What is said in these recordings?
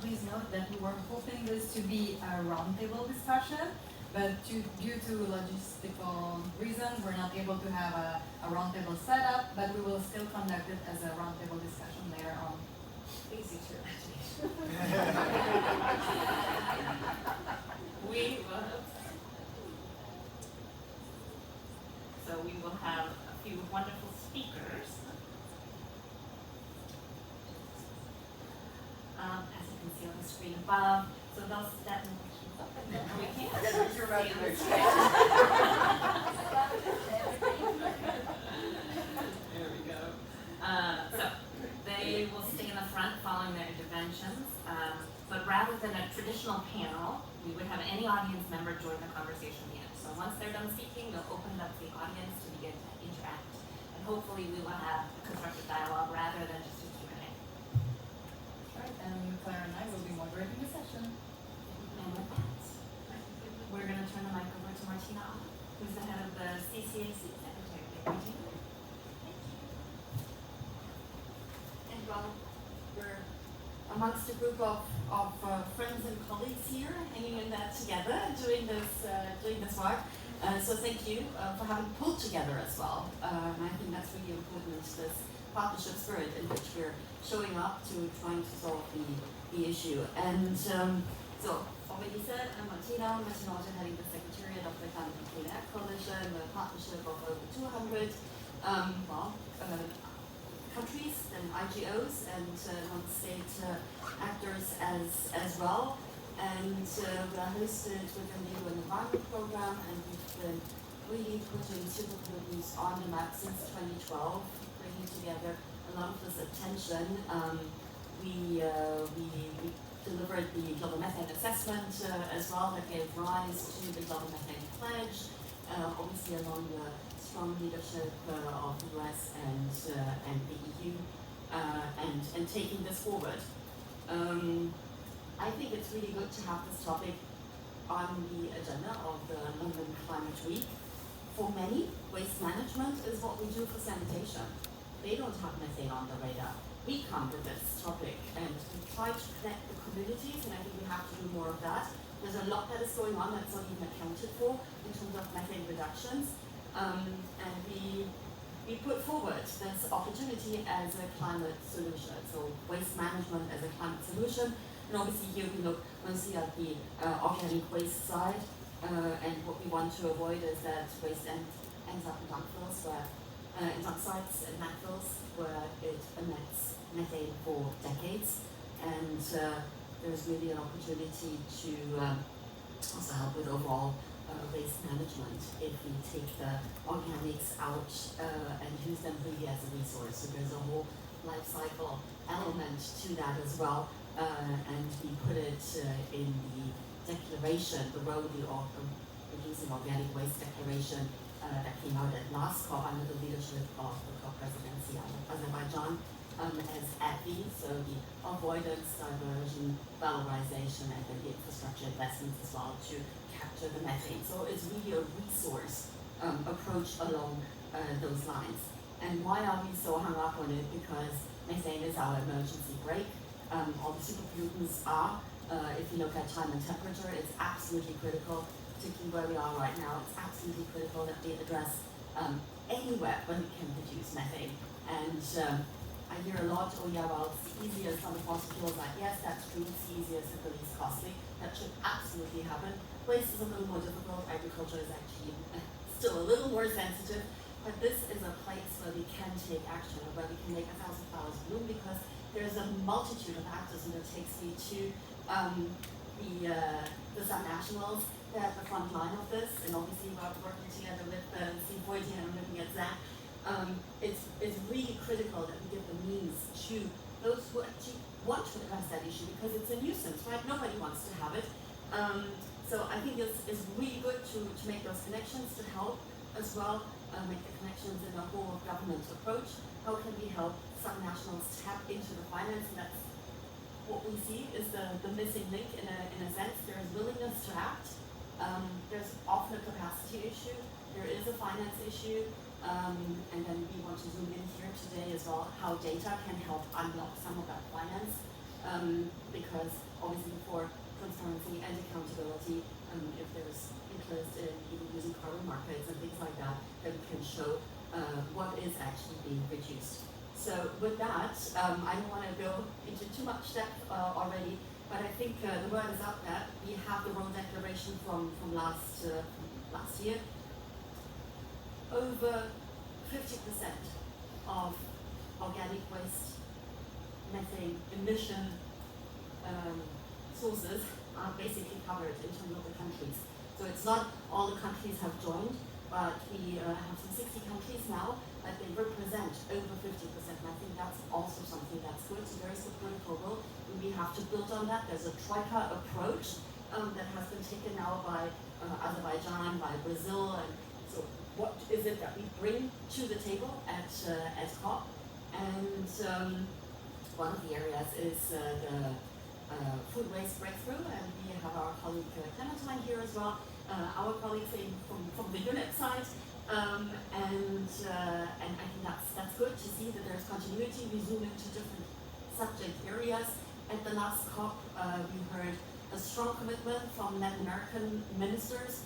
please note that we were hoping this to be a roundtable discussion, but due to logistical reasons, we're not able to have a roundtable setup, but we will still conduct it as a roundtable discussion later on. Please use your imagination. We will. So we will have a few wonderful speakers. As you can see on the screen above, so they'll step. We can't. Use your imagination. There we go. So they will stay in the front following their interventions, but rather than a traditional panel, we would have any audience member join the conversation at the end. So once they're done speaking, they'll open up the audience to begin to interact, and hopefully we will have a constructive dialogue rather than just a Q&A. Right, and Claire and I will be moderating the session. And with that, we're going to turn the mic over to Martina, who's the head of the CCAC Secretary. Martina. And well, we're amongst a group of friends and colleagues here, hanging in that together, doing this work. So thank you for having pulled together as well. And I think that's really important, this partnership spirit in which we're showing up to trying to solve the issue. And so, already said, I'm Martina Otter, heading the Secretariat of the Climate and Clean Air Coalition, a partnership of over 200 countries and IGOs and non-state actors as well. And we are hosted within the UN Environment Program, and we've been really putting superpollutants on the map since 2012, bringing together a lot of this attention. We delivered the Global Methane Assessment as well, that gave rise to the Global Methane Pledge, obviously along the strong leadership of the US and the EU, and taking this forward. I think it's really good to have this topic on the agenda of the London Climate Week. For many, waste management is what we do for sanitation. They don't have methane on the radar. We come with this topic and we try to connect the communities, and I think we have to do more of that. There's a lot that is going on that's not even accounted for in terms of methane reductions. And we put forward this opportunity as a climate solution. So waste management as a climate solution. And obviously here we look mostly at the organic waste side. And what we want to avoid is that waste ends up in landfills in dump sites and landfills where it emits methane for decades. And there's really an opportunity to also help with overall waste management if we take the organics out and use them really as a resource. So there's a whole life cycle element to that as well, and we put it in the declaration, the Reducing Organic Waste Declaration that came out at last COP under the leadership of the COP presidency of Azerbaijan as ADVI, so the avoidance, diversion, valorization, and then the infrastructure investments as well to capture the methane. So it's really a resource approach along those lines. And why are we so hung up on it? Because methane is our emergency brake. All the superpollutants are. If you look at time and temperature, it's absolutely critical, particularly where we are right now. It's absolutely critical that we address anywhere where we can produce methane. And I hear a lot, oh yeah, well, it's easier, some of fossil fuels. Like, yes, that's true, it's easier, it's the least costly. That should absolutely happen. Waste is a little more difficult. Agriculture is actually still a little more sensitive. But this is a place where we can take action, where we can make 1,000 flowers bloom, because there's a multitude of actors, and it takes me to the subnationals. They're at the front line of this, and obviously we're working together with the C40, and I'm looking at Zach. It's really critical that we give the means to those who actually want to address that issue, because it's a nuisance, right? Nobody wants to have it. So I think it's really good to make those connections, to help as well, make the connections in a whole government approach. How can we help some nationals tap into the finance? And that's what we see is the missing link in a sense. There is willingness to act. There's often a capacity issue. There is a finance issue. And then we want to zoom in here today as well, how data can help unlock some of that finance, because always looking for transparency and accountability, if there's interest in even using carbon markets and things like that, that we can show what is actually being reduced. So with that, I don't want to go into too much depth already, but I think the word is out that we have the Rome Declaration from last year. Over 50% of organic waste methane emission sources are basically covered in terms of the countries. So it's not all the countries have joined, but we have some 60 countries now that they represent over 50%. And I think that's also something that's good. It's very supportable. We have to build on that. There's a troika approach that has been taken now by Azerbaijan, by Brazil, and so what is it that we bring to the table at COP? And one of the areas is the food waste breakthrough, and we have our colleague Clementine here as well, our colleague from the UNEP side, and I think that's good to see that there's continuity. We zoom into different subject areas. At the last COP, we heard a strong commitment from Latin American ministers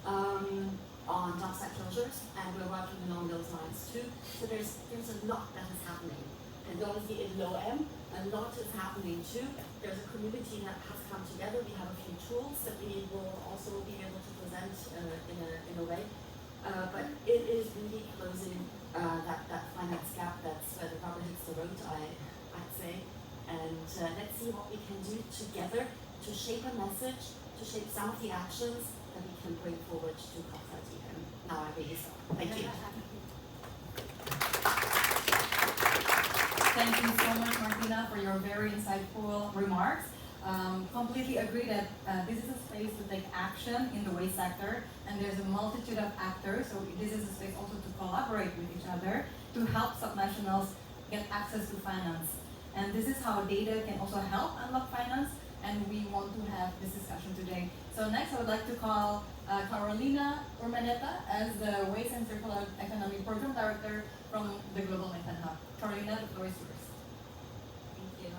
on dump site closures, and we're working along those lines too. So there's a lot that is happening. And obviously in low M, a lot is happening too. There's a community that has come together. We have a few tools that we will also be able to present in a way. But it is really closing that finance gap that's where the rubber hits the road, I'd say. And let's see what we can do together to shape a message, to shape some of the actions that we can bring forward to COP30. And now I really stop. Thank you. Thank you so much, Martina, for your very insightful remarks. Completely agree that this is a space to take action in the waste sector, and there's a multitude of actors, so this is a space also to collaborate with each other to help subnationals get access to finance. And this is how data can also help unlock finance, and we want to have this discussion today. So next I would like to call Carolina Urmeneta as the Waste and Circular Economy Program Director from the Global Methane Hub. Carolina, the floor is yours. Thank you.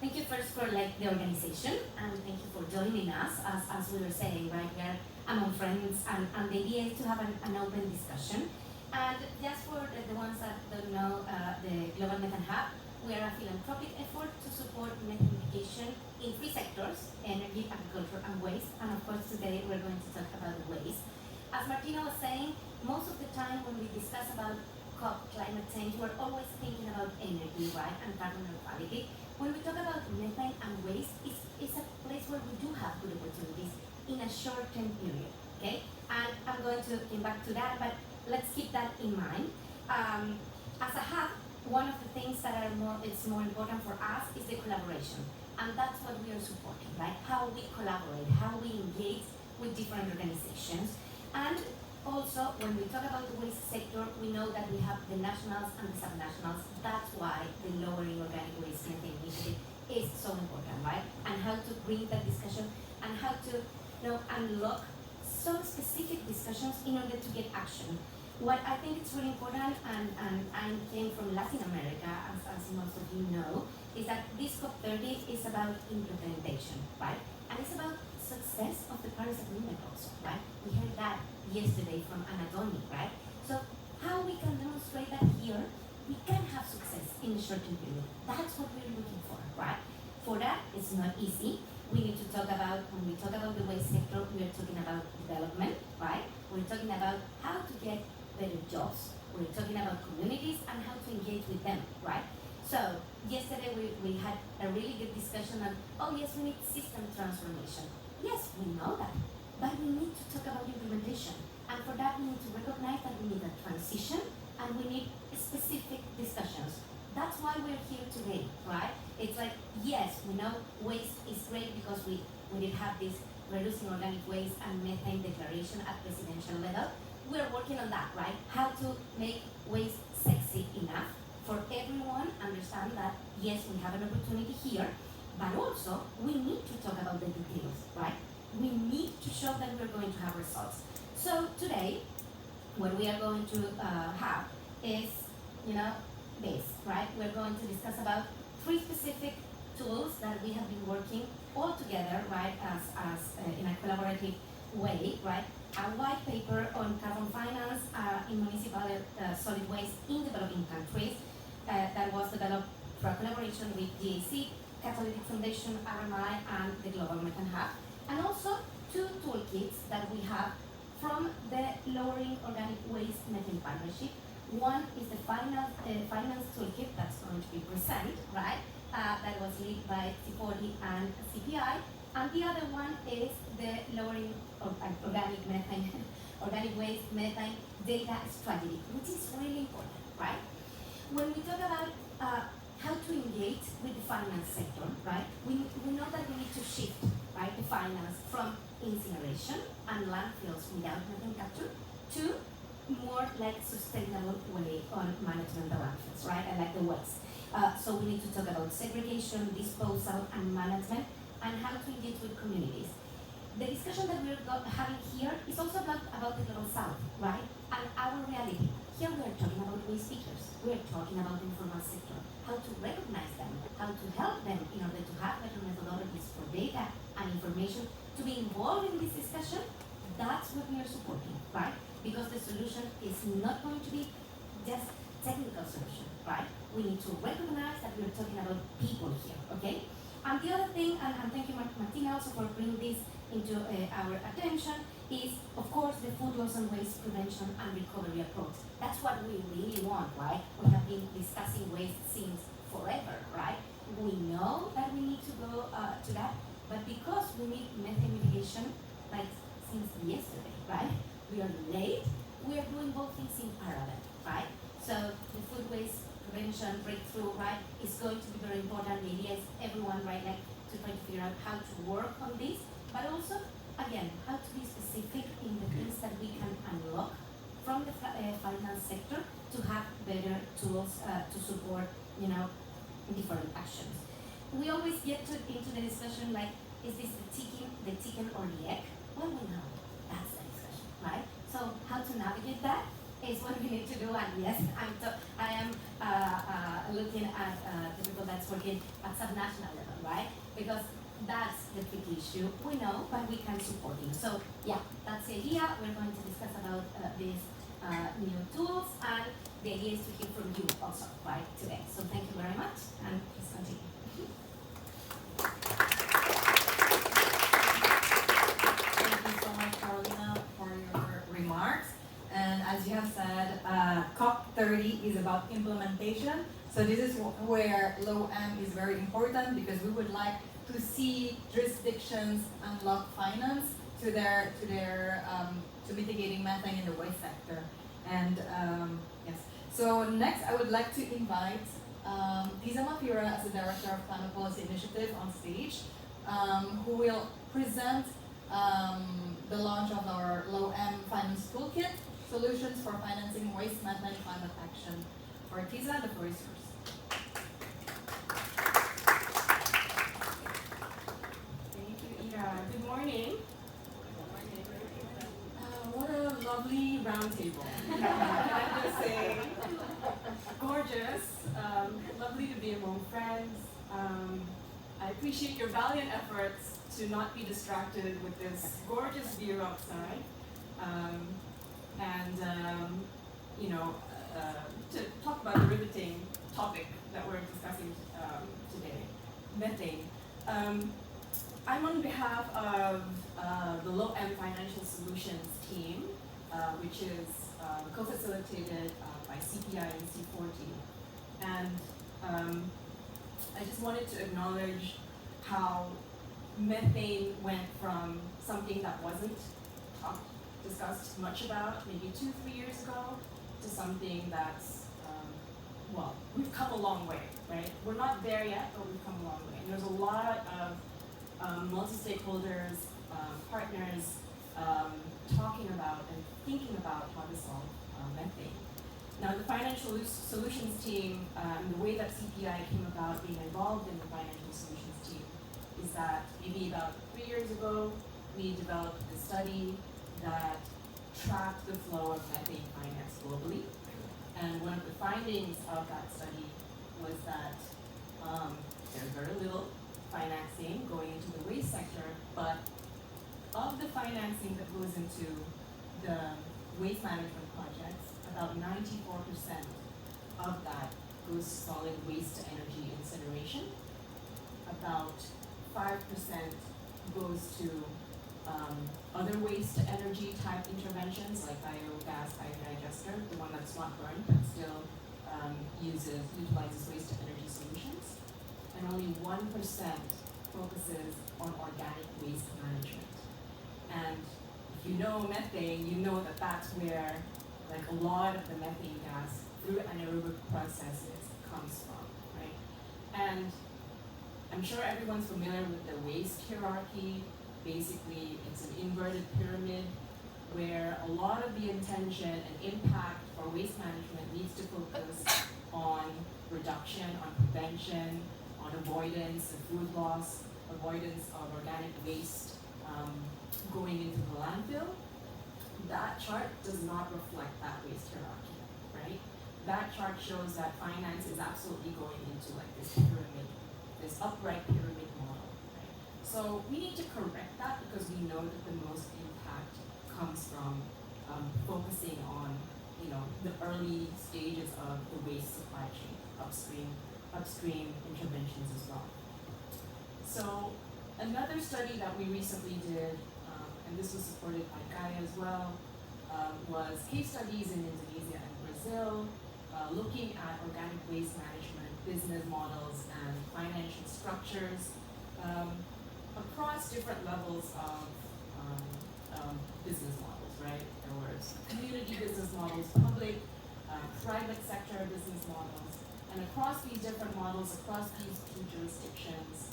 Thank you first for the organization, and thank you for joining us. As we were saying, right, we are among friends, and the idea is to have an open discussion. And just for the ones that don't know the Global Methane Hub, we are a philanthropic effort to support methane mitigation in three sectors: energy, agriculture, and waste. And of course, today we're going to talk about waste. As Martina was saying, most of the time when we discuss about COP climate change, we're always thinking about energy, right, and carbon neutrality. When we talk about methane and waste, it's a place where we do have good opportunities in a short-term period, okay? And I'm going to come back to that, but let's keep that in mind. As a hub, one of the things that it's more important for us is the collaboration, and that's what we are supporting, right? How we collaborate, how we engage with different organizations, and also when we talk about the waste sector, we know that we have the nationals and the subnationals. That's why the lowering organic waste methane initiative is so important, right? And how to bring that discussion and how to unlock some specific discussions in order to get action. What I think is really important, and I came from Latin America, as most of you know, is that this COP30 is about implementation, right? And it's about success of the Paris Agreement also, right? We heard that yesterday from Anadoni, right? So how we can demonstrate that here, we can have success in the short-term period. That's what we're looking for, right? For that, it's not easy. We need to talk about, when we talk about the waste sector, we are talking about development, right? We're talking about how to get better jobs. We're talking about communities and how to engage with them, right? So yesterday we had a really good discussion on, oh yes, we need system transformation. Yes, we know that, but we need to talk about implementation. And for that, we need to recognize that we need a transition and we need specific discussions. That's why we're here today, right? It's like, yes, we know waste is great because we did have this reducing organic waste and methane declaration at presidential level. We're working on that, right? How to make waste sexy enough for everyone understand that, yes, we have an opportunity here, but also we need to talk about the details, right? We need to show that we're going to have results. So today, what we are going to have is, this, right? We're going to discuss about three specific tools that we have been working all together, right, as in a collaborative way, right? A white paper on carbon finance in municipal solid waste in developing countries that was developed through a collaboration with GAC, Catholic Foundation, RMI, and the Global Methane Hub, and also 2 toolkits that we have from the Lowering Organic Waste Methane Partnership. One is the finance toolkit that's going to be presented, right? That was led by C40 and CPI. And the other one is the Lowering Organic Methane, Organic Waste Methane Data Strategy, which is really important, right? When we talk about how to engage with the finance sector, right? We know that we need to shift, right, the finance from incineration and landfills without methane capture to more like sustainable way on management of landfills, right? And like the waste. So we need to talk about segregation, disposal, and management, and how to engage with communities. The discussion that we're having here is also about the Global South, right? And our reality. Here we are talking about waste pickers. We are talking about the informal sector, how to recognize them, how to help them in order to have better methodologies for data and information to be involved in this discussion. That's what we are supporting, right? Because the solution is not going to be just technical solution, right? We need to recognize that we're talking about people here, okay? And the other thing, and thank you Martina also for bringing this into our attention, is of course the food loss and waste prevention and recovery approach. That's what we really want, right? We have been discussing waste since forever, right? We know that we need to go to that, but because we need methane mitigation like since yesterday, right? We are late, we are doing both things in parallel, right? So the food waste prevention breakthrough, right, is going to be very important. The idea is everyone, right, like to try to figure out how to work on this, but also, again, how to be specific in the things that we can unlock from the finance sector to have better tools to support, you know, different actions. We always get into the discussion like, is this the chicken or the egg? Well, we know that's the discussion, right? So how to navigate that is what we need to do. And yes, I am looking at the people that's working at subnational level, right? Because that's the tricky issue. We know, but we can support you. So yeah, that's the idea. We're going to discuss about these new tools, and the idea is to hear from you also, right, today. So thank you very much, and please continue. Thank you so much, Carolina, for your remarks. And as you have said, COP30 is about implementation. So this is where low M is very important, because we would like to see jurisdictions unlock finance to mitigating methane in the waste sector. And yes. So next, I would like to invite Tisa Mafira as the Director of Climate Policy Initiative on stage, who will present the launch of our Low M Finance Toolkit, Solutions for Financing Waste Methane Climate Action. For Tisa, the floor is yours. Thank you, Ida. Good morning. What a lovely round table. Can I just say, gorgeous, lovely to be among friends. I appreciate your valiant efforts to not be distracted with this gorgeous view outside. You know, to talk about the riveting topic that we're discussing today, methane. I'm on behalf of the Low M Financial Solutions team, which is co-facilitated by CPI and C40. And I just wanted to acknowledge how methane went from something that wasn't discussed much about maybe 2-3 years ago to something that's, well, we've come a long way, right? We're not there yet, but we've come a long way. And there's a lot of multi-stakeholders, partners talking about and thinking about how to solve methane. Now, the Financial Solutions team, and the way that CPI came about being involved in the Financial Solutions team is that maybe about 3 years ago, we developed a study that tracked the flow of methane finance globally. And one of the findings of that study was that there's very little financing going into the waste sector, but of the financing that goes into the waste management projects, about 94% of that goes to solid waste to energy incineration. About 5% goes to other waste to energy type interventions like biogas, biodigester, the one that's not burned but still utilizes waste to energy solutions. And only 1% focuses on organic waste management. And if you know methane, you know that that's where like a lot of the methane gas through anaerobic processes comes from, right? And I'm sure everyone's familiar with the waste hierarchy. Basically, it's an inverted pyramid where a lot of the intention and impact for waste management needs to focus on reduction, on prevention, on avoidance of food loss, avoidance of organic waste going into the landfill. That chart does not reflect that waste hierarchy, right? That chart shows that finance is absolutely going into like this pyramid, this upright pyramid model, right? So we need to correct that because we know that the most impact comes from focusing on, you know, the early stages of the waste supply chain, upstream interventions as well. So another study that we recently did, and this was supported by Gaia as well, was case studies in Indonesia and Brazil, looking at organic waste management, business models, and financial structures across different levels of business models, right? There was community business models, public, private sector business models, and across these different models, across these two jurisdictions,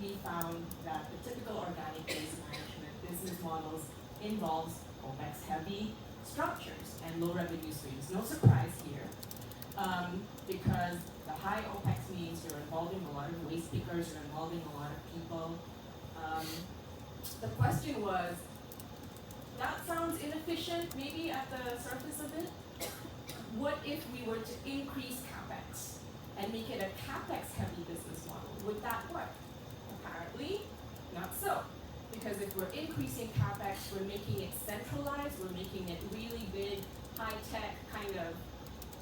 we found that the typical organic waste management business models involves OPEX-heavy structures and low revenue streams. No surprise here, because the high OPEX means you're involving a lot of waste pickers, you're involving a lot of people. The question was, that sounds inefficient maybe at the surface of it. What if we were to increase CapEx and make it a CapEx-heavy business model? Would that work? Apparently, not so. Because if we're increasing CapEx, we're making it centralized, we're making it really big, high-tech, kind of,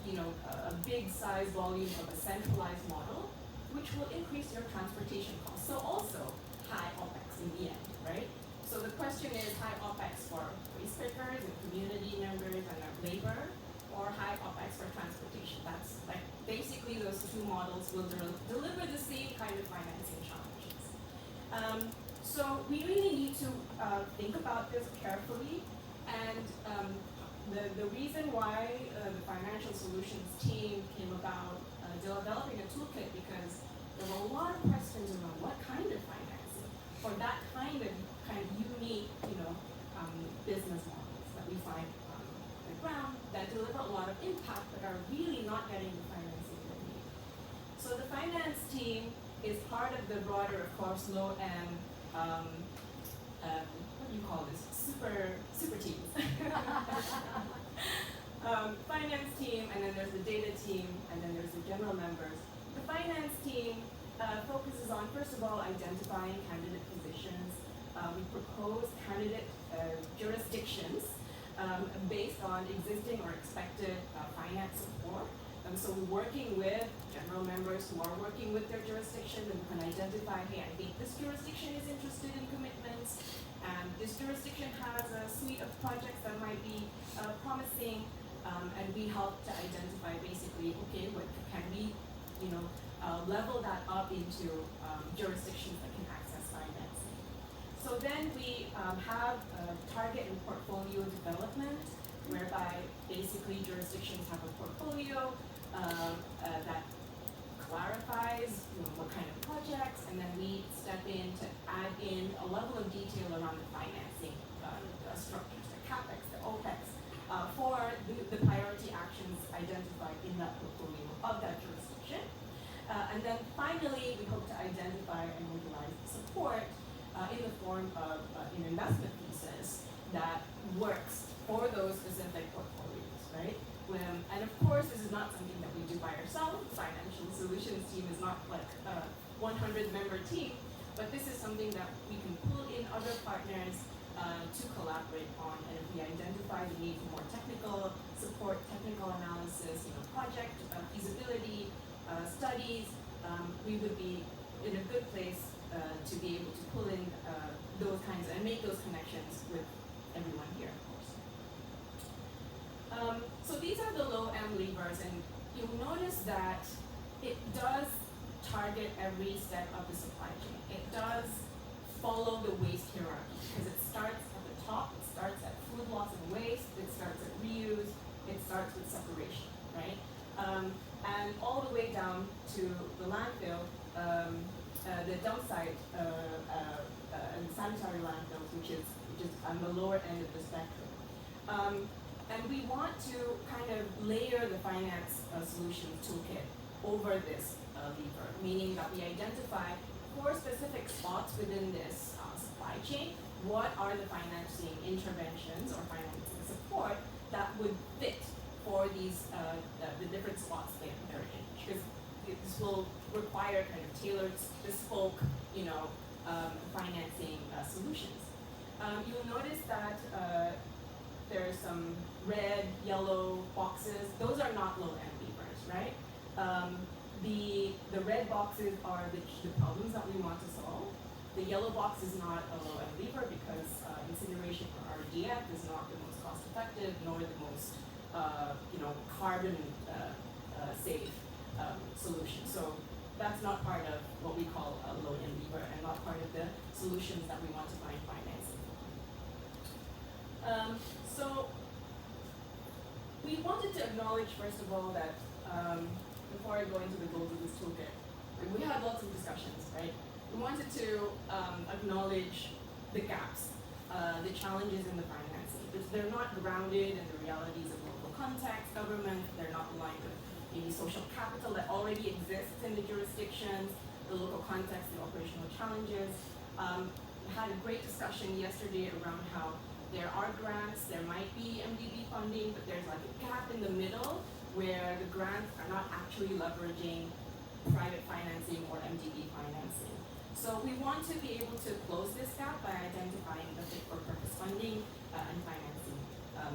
you know, a big size volume of a centralized model, which will increase your transportation costs. So also high OPEX in the end, right? So the question is high OPEX for waste pickers and community members and their labor, or high OPEX for transportation. That's like basically those two models will deliver the same kind of financing challenges. So we really need to think about this carefully, and the reason why the financial solutions team came about developing a toolkit, because there were a lot of questions around what kind of financing for that kind of unique, you know, business models that we find on the ground that deliver a lot of impact but are really not getting the financing they need. So the finance team is part of the broader, of course, low and what do you call this? Super teams. Finance team, and then there's the data team, and then there's the general members. The finance team focuses on, first of all, identifying candidate positions. We propose candidate jurisdictions based on existing or expected finance support. So we're working with general members who are working with their jurisdiction, and we can identify, hey, I think this jurisdiction is interested in commitments, and this jurisdiction has a suite of projects that might be promising, and we help to identify basically, okay, what can we, you know, level that up into jurisdictions that can access financing. So then we have target and portfolio development, whereby basically jurisdictions have a portfolio that clarifies, you know, what kind of projects, and then we step in to add in a level of detail around the financing structures, the CapEx, the OPEX, for the priority actions identified in that portfolio of that jurisdiction. And then finally, we hope to identify and mobilize support in the form of an investment thesis that works for those specific portfolios, right? And of course, this is not something that we do by ourselves. The financial solutions team is not like 100-member team, but this is something that we can pull in other partners to collaborate on. And if we identify the need for more technical support, technical analysis, project feasibility studies, we would be in a good place to be able to pull in those kinds and make those connections with everyone here, of course. So these are the low M levers, and you'll notice that it does target every step of the supply chain. It does follow the waste hierarchy because it starts at the top, it starts at food loss and waste, it starts at reuse, it starts with separation, right? And all the way down to the landfill, the dump site and sanitary landfills, which is on the lower end of the spectrum. And we want to kind of layer the finance solutions toolkit over this lever, meaning that we identify 4 specific spots within this supply chain. What are the financing interventions or financing support that would fit for these the different spots they're in? Because this will require kind of tailored, bespoke, financing solutions. You'll notice that there's some red, yellow boxes. Those are not low end levers, right? The red boxes are the problems that we want to solve. The yellow box is not a low end lever because incineration or RDF is not the most cost effective nor the most carbon safe solution. So that's not part of what we call a low end lever and not part of the solutions that we want to find financing for. So we wanted to acknowledge, first of all, that before I go into the goals of this toolkit, we had lots of discussions, right? We wanted to acknowledge the gaps, the challenges in the financing. They're not grounded in the realities of local context, government, they're not aligned with maybe social capital that already exists in the jurisdictions, the local context, the operational challenges. We had a great discussion yesterday around how there are grants, there might be MDB funding, but there's like a gap in the middle where the grants are not actually leveraging private financing or MDB financing. So we want to be able to close this gap by identifying the fit for purpose funding and financing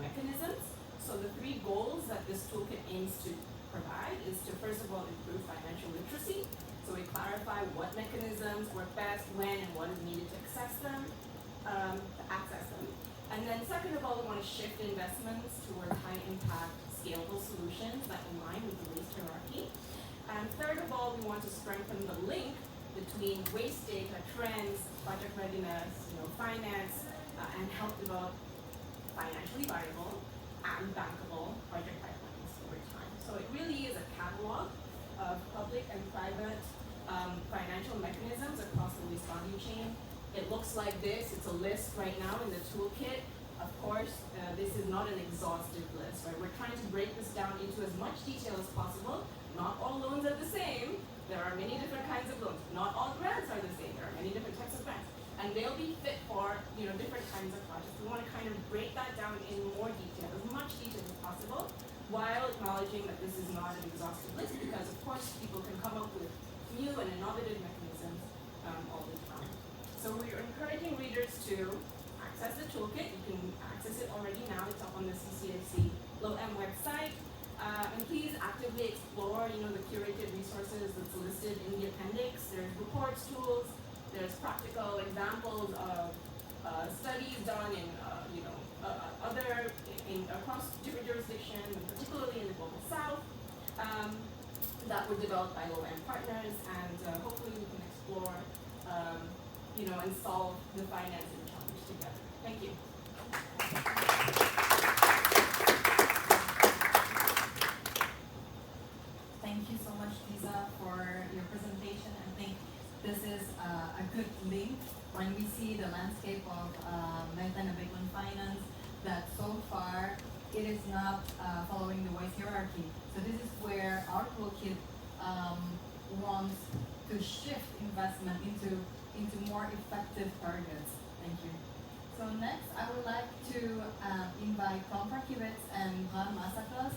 mechanisms. So the 3 goals that this toolkit aims to provide is to, first of all, improve financial literacy. So we clarify what mechanisms work best, when, and what is needed to access them. And then second of all, we want to shift investments towards high impact, scalable solutions that align with the waste hierarchy. And third of all, we want to strengthen the link between waste data, trends, project readiness, finance, and help develop financially viable and bankable project pipelines over time. So it really is a catalog of public and private financial mechanisms across the waste value chain. It looks like this. It's a list right now in the toolkit. Of course, this is not an exhaustive list, right? We're trying to break this down into as much detail as possible. Not all loans are the same. There are many different kinds of loans. Not all grants are the same. There are many different types of grants. And they'll be fit for, different kinds of projects. We want to kind of break that down in more detail, as much detail as possible, while acknowledging that this is not an exhaustive list because, of course, people can come up with new and innovative mechanisms all the time. So we're encouraging readers to access the toolkit. You can access it already now. It's up on the CCAC Low M website. And please actively explore, the curated resources that's listed in the appendix. There's reports, tools. There's practical examples of studies done in, across different jurisdictions, and particularly in the Global South, that were developed by Low M partners. And hopefully we can explore, and solve the financing challenge together. Thank you. Thank you so much, Lisa, for your presentation. I think this is a good link when we see the landscape of methane abatement finance, that so far it is not following the waste hierarchy. So this is where our toolkit wants to shift investment into more effective targets. Thank you. So next, I would like to invite Tom Parkiewicz and Bram Massakos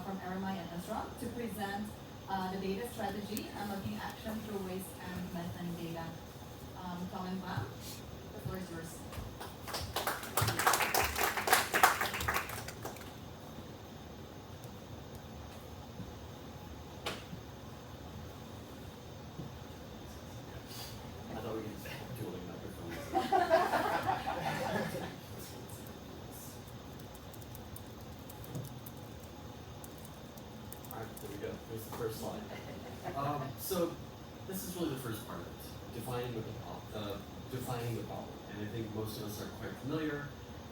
from RMI and Ezra to present the data strategy, unlocking action through waste and methane data. Tom and Pam, the floor is yours. I thought we could dueling microphones. Alright, there we go. Here's the first slide. So this is really the first part of it, defining the problem. And I think most of us are quite familiar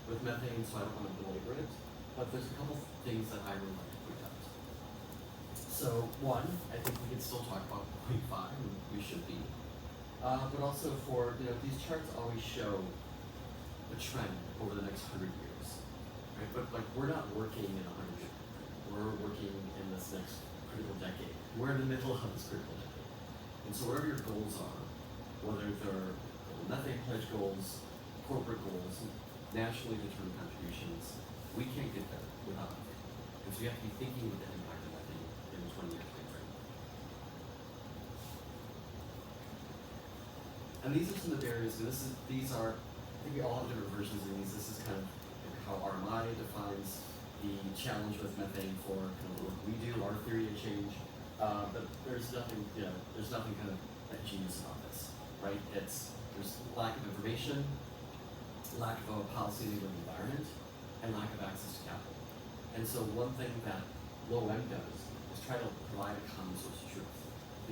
with methane, so I don't want to belabor it. But there's a couple things that I would like to point out. So one, I think we can still talk about 0.5, and we should be. But also for, these charts always show a trend over the next 100 years, right? But like, we're not working in 100 years. We're working in this next critical decade. We're in the middle of this critical decade. And so whatever your goals are, whether they're global methane pledge goals, corporate goals, nationally determined contributions, we can't get there without it. And so you have to be thinking of the impact of methane in the 20-year timeframe. And these are some of the barriers, and these are, I think we all have different versions of these. This is kind of how RMI defines the challenge with methane for kind of the work we do, our theory of change. But there's nothing kind of that genius about this, right? There's lack of information, lack of a policy enabling environment, and lack of access to capital. And so one thing that Low M does is try to provide a common source of truth.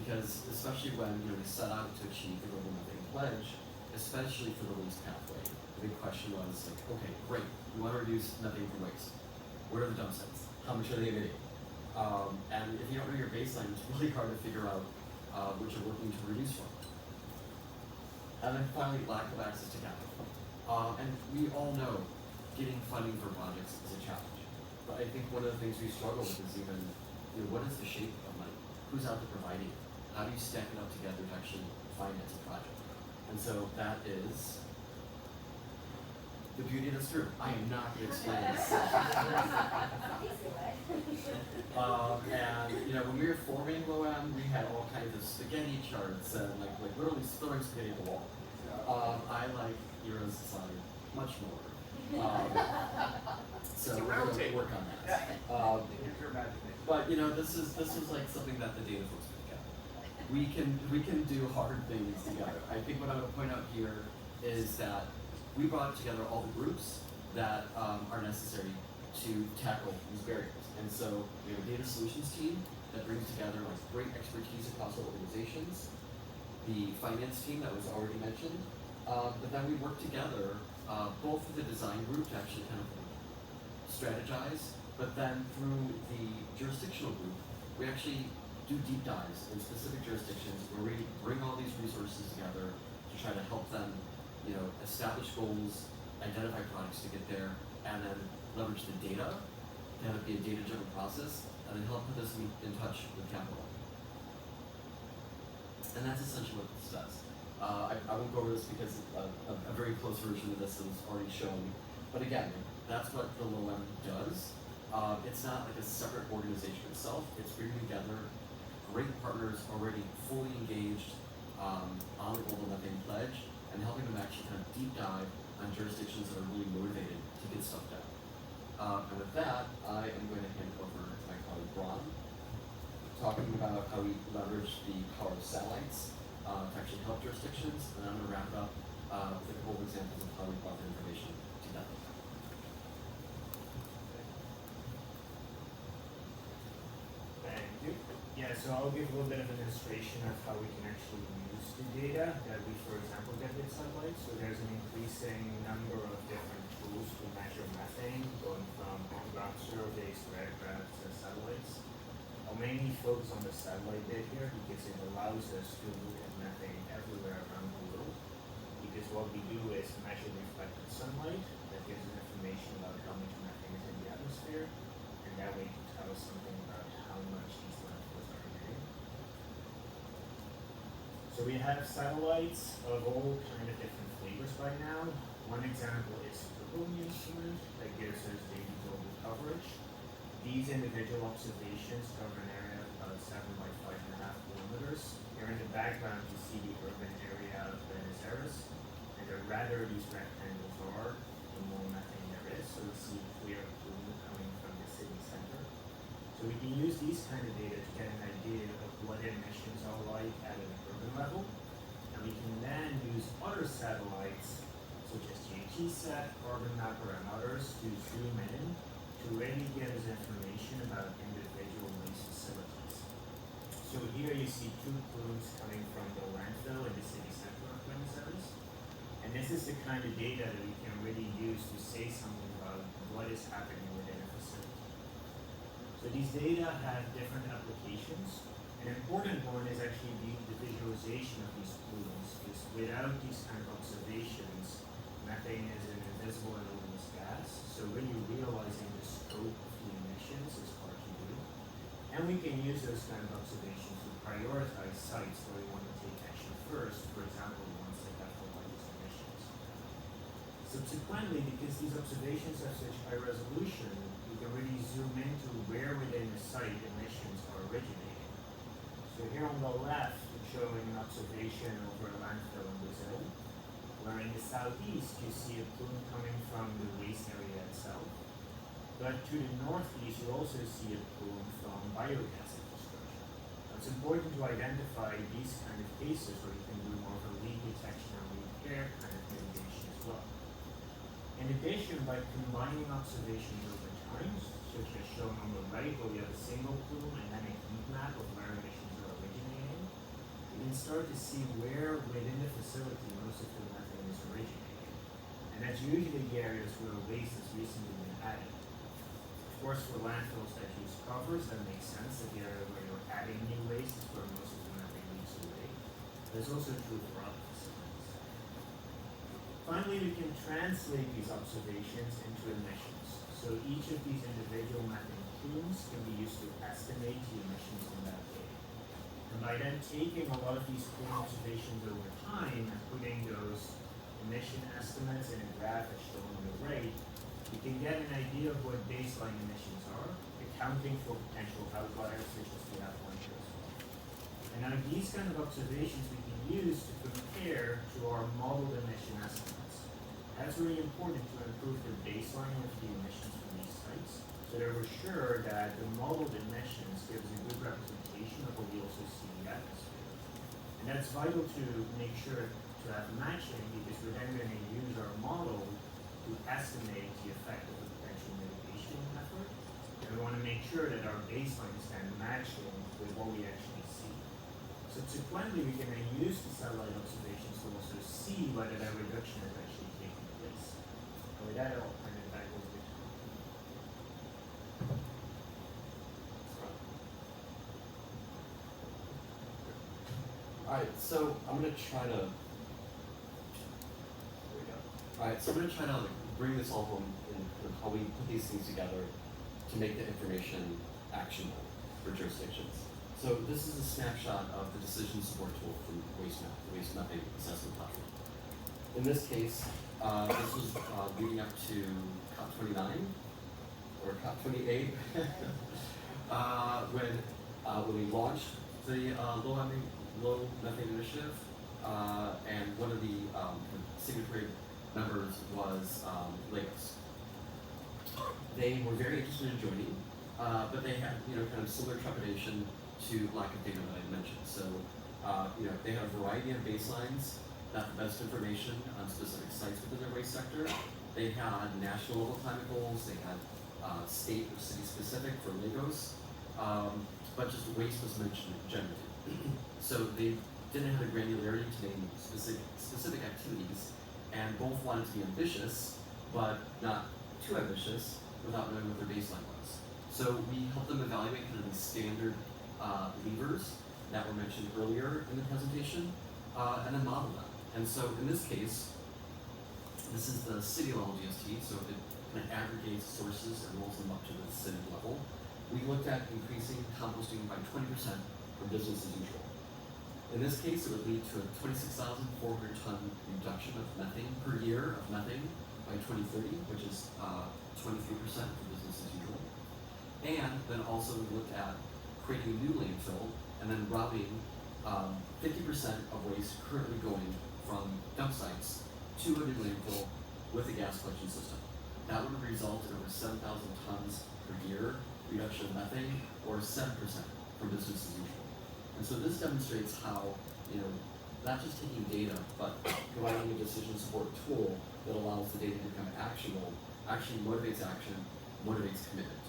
Because especially when we set out to achieve the Global Methane Pledge, especially for the waste pathway, the big question was like, okay, great, we want to reduce methane from waste. What are the dump sites? How much are they emitting? And if you don't know your baseline, it's really hard to figure out what you're working to reduce from. And then finally, lack of access to capital. And we all know getting funding for projects is a challenge. But I think one of the things we struggle with is even, what is the shape of money? Who's out there providing it? How do you stack it up together to actually finance a project? And so that is the beauty of this group. I am not going to explain this. And when we were forming Low M, we had all kinds of spaghetti charts and like literally throwing spaghetti at the wall. I like Heroes Society much more. So we're going to work on that. But this is like something that the data folks put together. We can do hard things together. I think what I would point out here is that we brought together all the groups that are necessary to tackle these barriers. And so we have a data solutions team that brings together like great expertise across our organizations, the finance team that was already mentioned, but then we work together both with the design group to actually kind of strategize, but then through the jurisdictional group, we actually do deep dives in specific jurisdictions where we bring all these resources together to try to help them establish goals, identify projects to get there, and then leverage the data to have it be a data-driven process, and then help put us in touch with capital. And that's essentially what this does. I won't go over this because a very close version of this is already shown. But again, that's what the Low M does. It's not like a separate organization itself. It's bringing together great partners already fully engaged on the Global Methane Pledge, and helping them actually kind of deep dive on jurisdictions that are really motivated to get stuff done. And with that, I am going to hand it over to my colleague Ron, talking about how we leverage the power of satellites to actually help jurisdictions, and I'm going to wrap it up with a couple of examples of how we brought the information together. Thank you. Yeah, so I'll give a little bit of an illustration of how we can actually use the data that we, for example, get with satellites. So there's an increasing number of different tools to measure methane, going from on-ground surveys to aircraft to satellites. I'll mainly focus on the satellite bit here because it allows us to look at methane everywhere around the world. Because what we do is measure reflected sunlight that gives us information about how much methane is in the atmosphere, and that way to tell us something about how much these landfills are emitting. So we have satellites of all kind of different flavors by now. One example is the Global instrument that gives us daily global coverage. These individual observations cover an area of about by 5.5 kilometers. Here in the background, you see the urban area of Buenos Aires, and the redder these rectangles are, the more methane there is. So we see clear plume coming from the city center. So we can use these kind of data to get an idea of what emissions are like at an urban level, and we can then use other satellites such as CCAC, Carbon Mapper, and others to zoom in to really give us information about individual waste facilities. So here you see two plumes coming from the landfill in the city center of Buenos Aires. And this is the kind of data that we can really use to say something about what is happening within a facility. So these data have different applications. An important one is actually the visualization of these plumes, because without these kind of observations, methane is an invisible and odorless gas. So really realizing the scope of the emissions is hard to do. And we can use those kind of observations to prioritize sites where we want to take action first, for example, ones that have the largest emissions. Subsequently, because these observations have such high resolution, we can really zoom into where within the site emissions are originating. So here on the left, I'm showing an observation over a landfill in Brazil, where in the southeast you see a plume coming from the waste area itself. But to the northeast you also see a plume from biogas infrastructure. Now, it's important to identify these kind of cases where you can do more of a leak detection and repair kind of mitigation as well. In addition, by combining observations over time, such as shown on the right where we have a single plume and then a heat map of where emissions are originating, you can start to see where within the facility most of the methane is originating. And that's usually the areas where waste has recently been added. Of course, for landfills that use covers, that makes sense that the area where you're adding new waste is where most of the methane leaks away. But it's also true for other facilities. Finally, we can translate these observations into emissions. So each of these individual methane plumes can be used to estimate the emissions on that day. And by then taking a lot of these plume observations over time and putting those emission estimates in a graph as shown on the right, we can get an idea of what baseline emissions are, accounting for potential outliers such as we have one here as well. And now these kind of observations we can use to compare to our modeled emission estimates. That's really important to improve the baseline of the emissions from these sites, so that we're sure that the modeled emissions gives a good representation of what we also see in the atmosphere. And that's vital to make sure to have matching, because we're then going to use our model to estimate the effect of a potential mitigation effort. And we want to make sure that our baseline is then matching with what we actually see. Subsequently, we can then use the satellite observations to also see whether that reduction is actually taking place. And with that, I'll turn it back over to Tom. Alright, so I'm gonna try to like, bring this all home in kind of how we put these things together to make the information actionable for jurisdictions. So this is a snapshot of the decision support tool from WasteMap, the Waste Methane Assessment Platform. In this case, this was leading up to COP29 or COP28 when we launched the low methane initiative, and one of the signatory members was Lagos. They were very interested in joining, but they had kind of similar trepidation to lack of data that I mentioned. So they had a variety of baselines, not the best information on specific sites within their waste sector. They had national level climate goals. They had state or city specific for Lagos, but just waste was mentioned generally. So they didn't have the granularity to name specific activities, and both wanted to be ambitious, but not too ambitious without knowing what their baseline was. So we helped them evaluate kind of these standard levers that were mentioned earlier in the presentation, and then model them. And so in this case, this is the city level GST, so it kind of aggregates sources and rolls them up to the city level. We looked at increasing composting by 20% for business as usual. In this case, it would lead to a 26,400 ton reduction of methane per year of methane by 2030, which is 23% for business as usual. And then also we looked at creating a new landfill and then routing 50% of waste currently going from dump sites to a new landfill with a gas collection system. That would result in over 7,000 tons per year reduction of methane, or 7% from business as usual. And so this demonstrates how, not just taking data, but providing a decision support tool that allows the data to become actionable, actually motivates action, motivates commitment.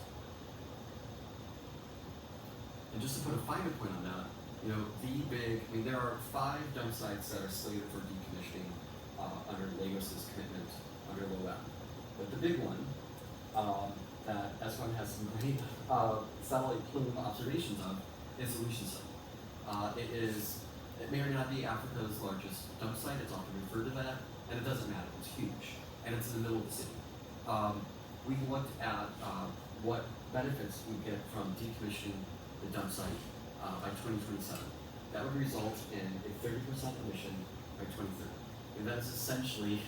And just to put a finer point on that, there are 5 dump sites that are slated for decommissioning under Lagos's commitment under LOAP. But the big one that S1 has some great satellite plume observations of is Lucianson. It may or may not be Africa's largest dump site, it's often referred to that, and it doesn't matter, it's huge, and it's in the middle of the city. We looked at what benefits we get from decommissioning the dump site by 2027. That would result in a 30% emission by 2030. And that is essentially,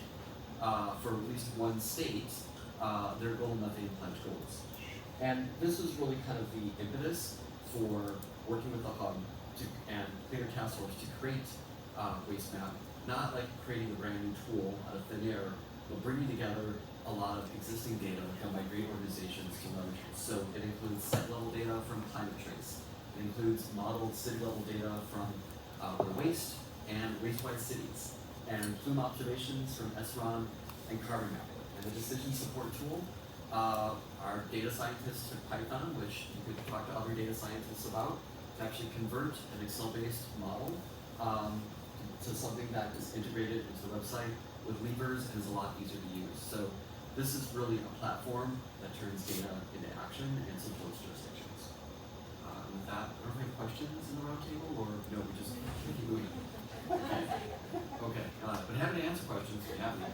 for at least one state, their Global Methane Pledge goals. And this was really kind of the impetus for working with the Hub and Cleaner Task Force to create Waste Map, not like creating a brand new tool out of thin air, but bringing together a lot of existing data done by great organizations to leverage it. So it includes site level data from Climate Trace. It includes modeled city level data from waste and waste-wide cities, and plume observations from SRON and carbon mapping. And the decision support tool, our data scientists took Python, which you could talk to other data scientists about, to actually convert an Excel-based model to something that is integrated into the website with levers and is a lot easier to use. So this is really a platform that turns data into action and supports jurisdictions. And with that, I don't know if we have questions in the roundtable, or no, we just keep moving. Okay, but happy to answer questions if you have any.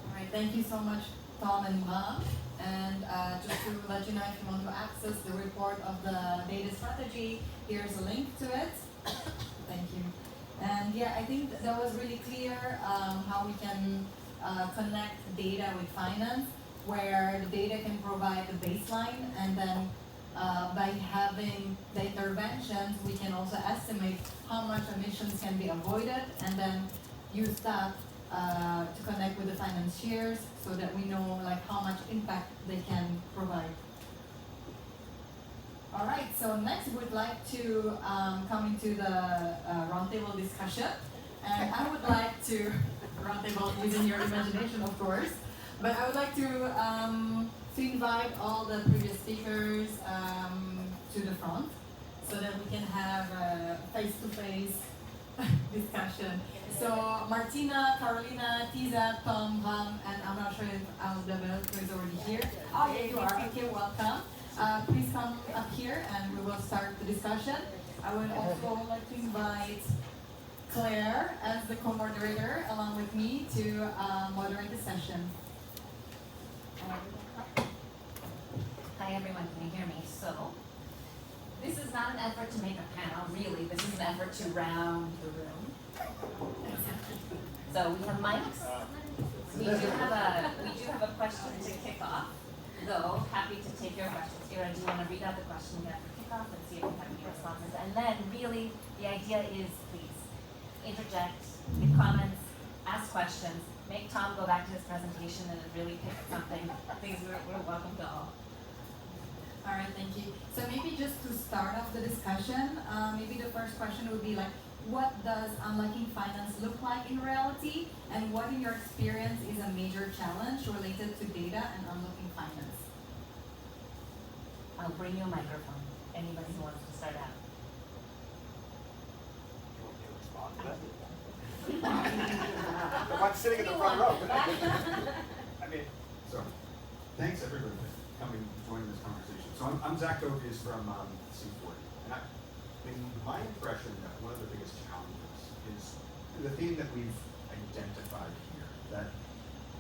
All right, thank you so much, Tom and Mom. And just to let you know, if you want to access the report of the data strategy, here's a link to it. Thank you. And yeah, I think that was really clear how we can connect data with finance, where the data can provide the baseline, and then by having the interventions, we can also estimate how much emissions can be avoided, and then use that to connect with the financiers so that we know how much impact they can provide. All right, so next we'd like to come into the roundtable discussion. And I would like to, roundtable using your imagination of course, but I would like to invite all the previous speakers to the front so that we can have a face-to-face discussion. So Martina, Carolina, Tiza, Tom, Ram, and I'm not sure if Aldebel is already here. Oh yeah, you are. Okay, welcome. Please come up here and we will start the discussion. I would also like to invite Claire as the co-moderator along with me to moderate the session. Hi everyone, can you hear me? So, this is not an effort to make a panel, really. This is an effort to round the room. So we have mics. We do have a question to kick off. Though, happy to take your questions. Ira, do you want to read out the question again for kickoff and see if we have any responses? And then, really, the idea is, please, interject, give comments, ask questions, make Tom go back to his presentation and really pick something. Things we're welcome to all. All right, thank you. So maybe just to start off the discussion, maybe the first question would be what does unlocking finance look like in reality, and what in your experience is a major challenge related to data and unlocking finance? I'll bring you a microphone. Anybody who wants to start out. The one sitting in the front row. Thanks everybody for coming and joining this conversation. So I'm Zach Dovius from C40. And my impression that one of the biggest challenges is the theme that we've identified here, that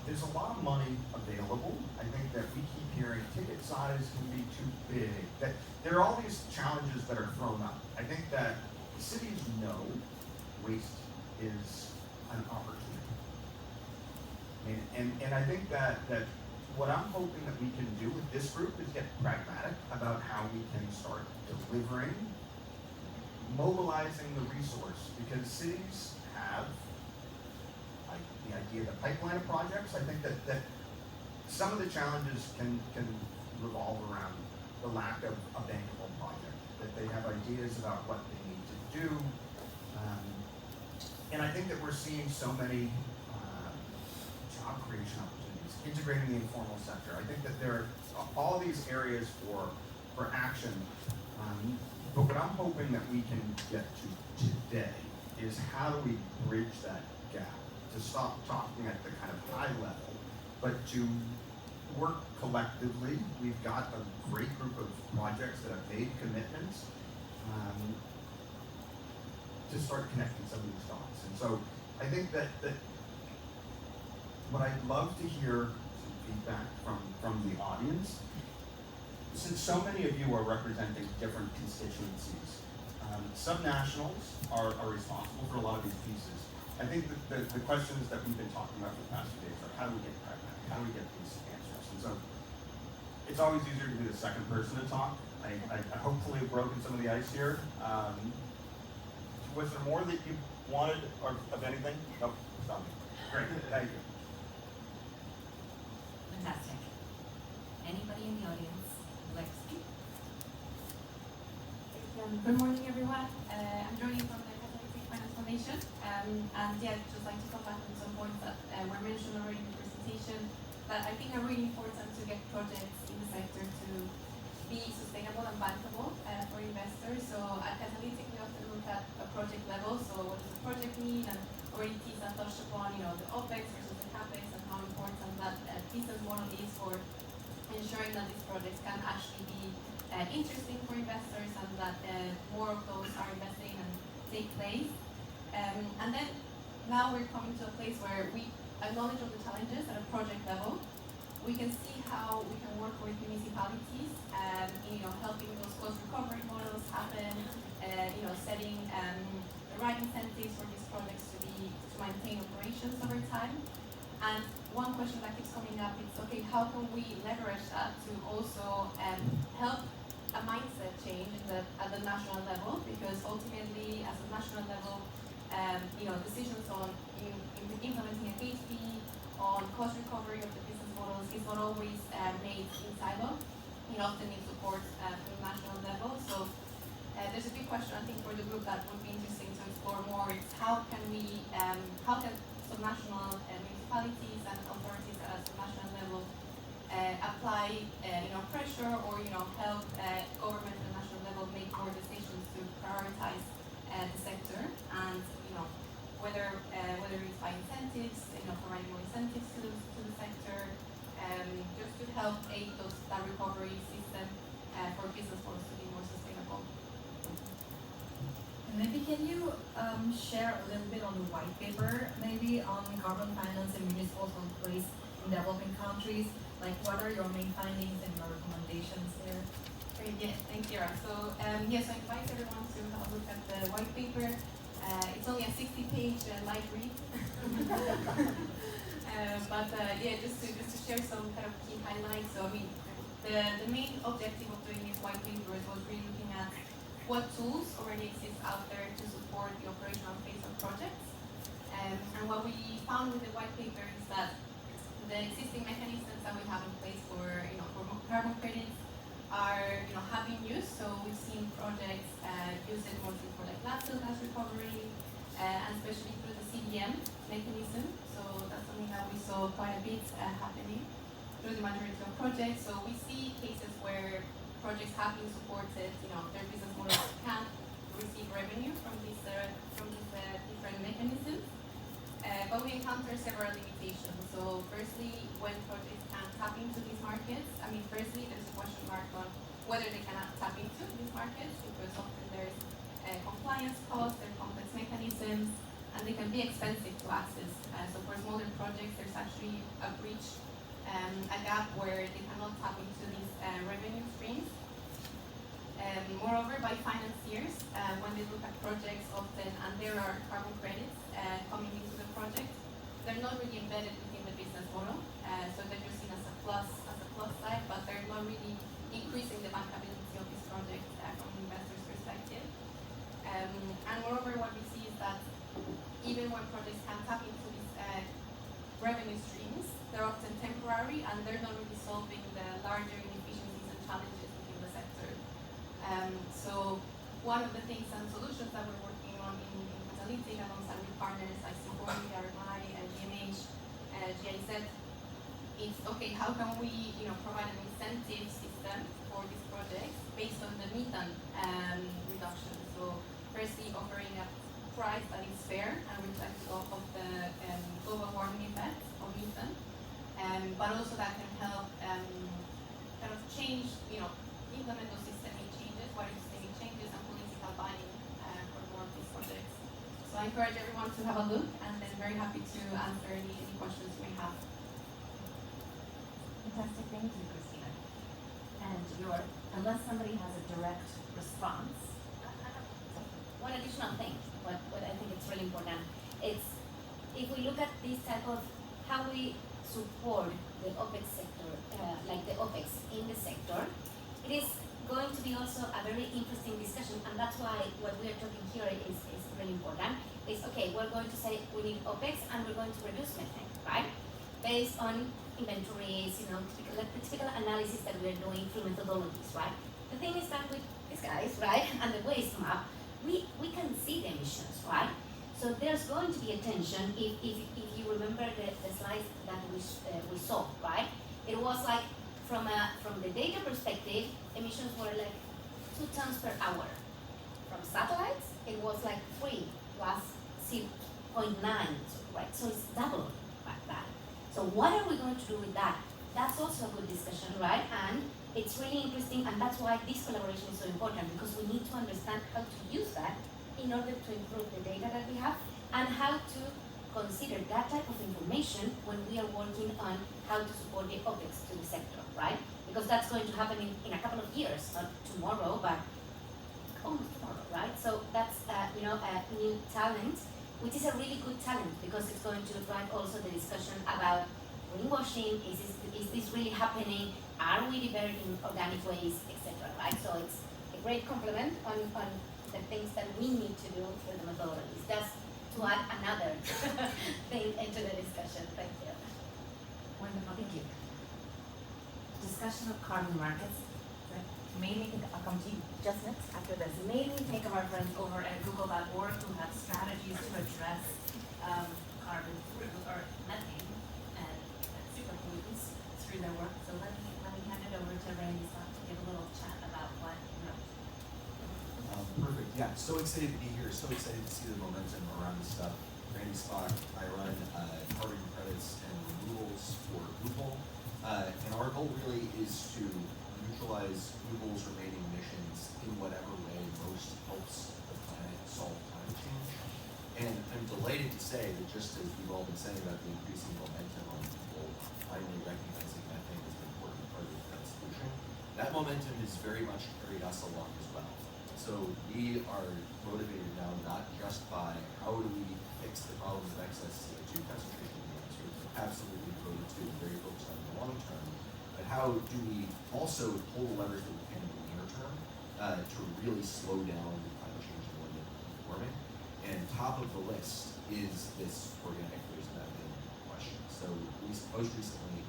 there's a lot of money available. I think that we keep hearing ticket size can be too big, that there are all these challenges that are thrown up. I think that cities know waste is an opportunity. And I think that what I'm hoping that we can do with this group is get pragmatic about how we can start delivering, mobilizing the resource, because cities have like the idea of the pipeline of projects. I think that some of the challenges can revolve around the lack of a bankable project, that they have ideas about what they need to do. And I think that we're seeing so many job creation opportunities, integrating the informal sector. I think that there are all these areas for action. But what I'm hoping that we can get to today is how do we bridge that gap, to stop talking at the kind of high level, but to work collectively. We've got a great group of projects that have made commitments to start connecting some of these dots. And so I think that what I'd love to hear some feedback from the audience, since so many of you are representing different constituencies, subnationals are responsible for a lot of these pieces. I think that the questions that we've been talking about for the past few days are how do we get pragmatic, how do we get these answers? And so it's always easier to be the second person to talk. I hopefully have broken some of the ice here. Was there more that you wanted, or of anything? Nope, stop me. Great, thank you. Fantastic. Anybody in the audience would like to speak? Good morning, everyone. I'm joining from the Catholic Finance Foundation, and yeah, I'd just like to come back on some points that were mentioned already in the presentation that I think are really important to get projects in the sector to be sustainable and bankable for investors. So at Catalytic, we often look at a project level. So what does the project need? And already Tisa touched upon, the OPEX versus the CAPEX and how important that business model is for ensuring that these projects can actually be interesting for investors and that more of those are investing and take place. And then now we're coming to a place where we acknowledge all the challenges at a project level. We can see how we can work with municipalities in helping those cost recovery models happen, setting the right incentives for these projects to maintain operations over time. And one question that keeps coming up is, okay, how can we leverage that to also help a mindset change at the national level? Because ultimately, at the national level, decisions on implementing a gate fee, on cost recovery of the business models is not always made in silo. It often needs support from the national level. So there's a big question, I think, for the group that would be interesting to explore more. Is how can subnational municipalities and authorities at the national level apply pressure or help government at the national level make more decisions to prioritize the sector, and whether it's by incentives, providing more incentives to the sector, just to help aid that recovery system for business models to be more sustainable. And maybe can you share a little bit on the white paper, maybe on carbon finance and municipal solid waste in developing countries? Like, what are your main findings and your recommendations there? Great, yeah, thank you, Yara. So, so I invite everyone to have a look at the white paper. It's only a 60-page light read. Just to share some kind of key highlights. So, the main objective of doing this white paper was really looking at what tools already exist out there to support the operational phase of projects. And what we found with the white paper is that the existing mechanisms that we have in place for carbon credits have been used. So we've seen projects use it mostly for landfill gas recovery, and especially through the CDM mechanism. So that's something that we saw quite a bit happening through the majority of projects. So we see cases where projects have been supported, their business models can receive revenue from these different mechanisms. But we encounter several limitations. So firstly, when projects can tap into these markets, firstly, there's a question mark on whether they can tap into these markets, because often there's compliance costs, there are complex mechanisms, and they can be expensive to access. So for smaller projects, there's actually a breach, a gap where they cannot tap into these revenue streams. Moreover, by financiers, when they look at projects often, and there are carbon credits coming into the project, they're not really embedded within the business model, so they're just seen as a plus projects can tap into these revenue streams. They're often temporary and they're not really solving the larger inefficiencies and challenges within the sector. So one of the things and solutions that we're working on in Catalytic alongside with partners like C40, RMI, GMH, GIZ, is okay, how can we provide an incentive system for these projects based on the methane reduction. So firstly offering a price that is fair and reflective of the global warming effects of methane, but also that can help kind of change, implement those systemic changes, what are systemic changes and political buy-in for more of these projects. So I encourage everyone to have a look and then very happy to answer any questions you may have. Fantastic, thank you, Christina. And unless somebody has a direct response, one additional thing, what I think it's really important, it's if we look at this type of how we support the OPEX sector, like the OPEX in the sector, it is going to be also a very interesting discussion, and that's why what we are talking here is really important. Is okay, we're going to say we need OPEX and we're going to reduce methane, right? Based on inventories, the typical analysis that we're doing through methodologies, right? The thing is that with these guys, right, and the waste map, we can see the emissions, right? So there's going to be a tension if you remember the slides that we saw, right? It was like from the data perspective, emissions were like 2 tons per hour. From satellites, it was like 3 plus 0.9, right? So it's double like that. So what are we going to do with that? That's also a good discussion, right? And it's really interesting, and that's why this collaboration is so important, because we need to understand how to use that in order to improve the data that we have and how to consider that type of information when we are working on how to support the OPEX to the sector, right? Because that's going to happen in a couple of years, not tomorrow, but almost tomorrow, right? So that's a new talent, which is a really good talent because it's going to drive also the discussion about greenwashing. Is this really happening? Are we diverting organic waste, etc. Right? So it's a great complement on the things that we need to do for the methodologies. Just to add another thing into the discussion. Thank you. Wonderful, thank you. Discussion of carbon markets. Maybe I'll come to you just next after this. Maybe think of our friends over at google.org who have strategies to address carbon or methane and super pollutants through their work. So let me hand it over to Randy Scott to give a little chat about what Perfect. Yeah, so excited to be here. So excited to see the momentum around this stuff. Randy Spock. I run carbon credits and removals for Google, and our goal really is to neutralize Google's remaining emissions in whatever way most helps the planet solve climate change. And I'm delighted to say that just as we've all been saying about the increasing momentum on Google finally recognizing methane as an important part of that solution, that momentum has very much carried us along as well. So we are motivated now not just by how do we fix the problems of excess CO2 concentration in the atmosphere, but absolutely devoted to and very focused on the long term, but how do we also pull the levers that we can in the near term to really slow down the climate change and limit warming. And top of the list is this organic waste methane question. So most recently,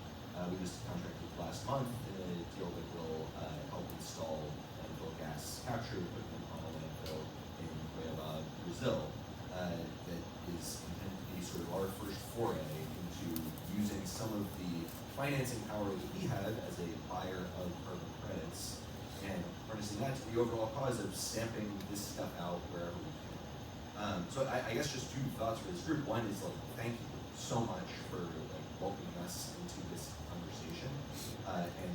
we just contracted last month in a deal that will help install landfill gas capture equipment on a landfill in Cuiabá, Brazil, that is intended to be sort of our first foray into using some of the financing power that we have as a buyer of carbon credits and harnessing that to the overall cause of stamping this stuff out wherever we can. So I guess just 2 thoughts for this group. One is thank you so much for welcoming us into this conversation, and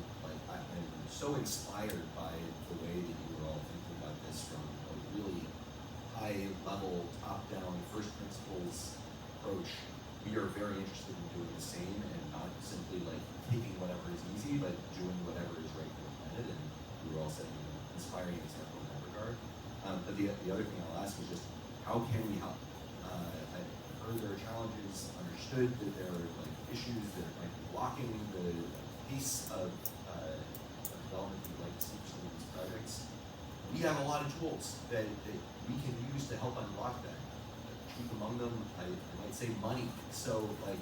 I'm so inspired by the way that you were all thinking about this from a really high level, top down, first principles approach. We are very interested in doing the same and not simply taking whatever is easy, but doing whatever is right for the planet. And we were all setting an inspiring example in that regard. But the other thing I'll ask is just how can we help? I've heard there are challenges, understood that there are issues that might be blocking the pace of development we'd like to see for some of these projects. We have a lot of tools that we can use to help unlock that. chief among them, I might say money. So like,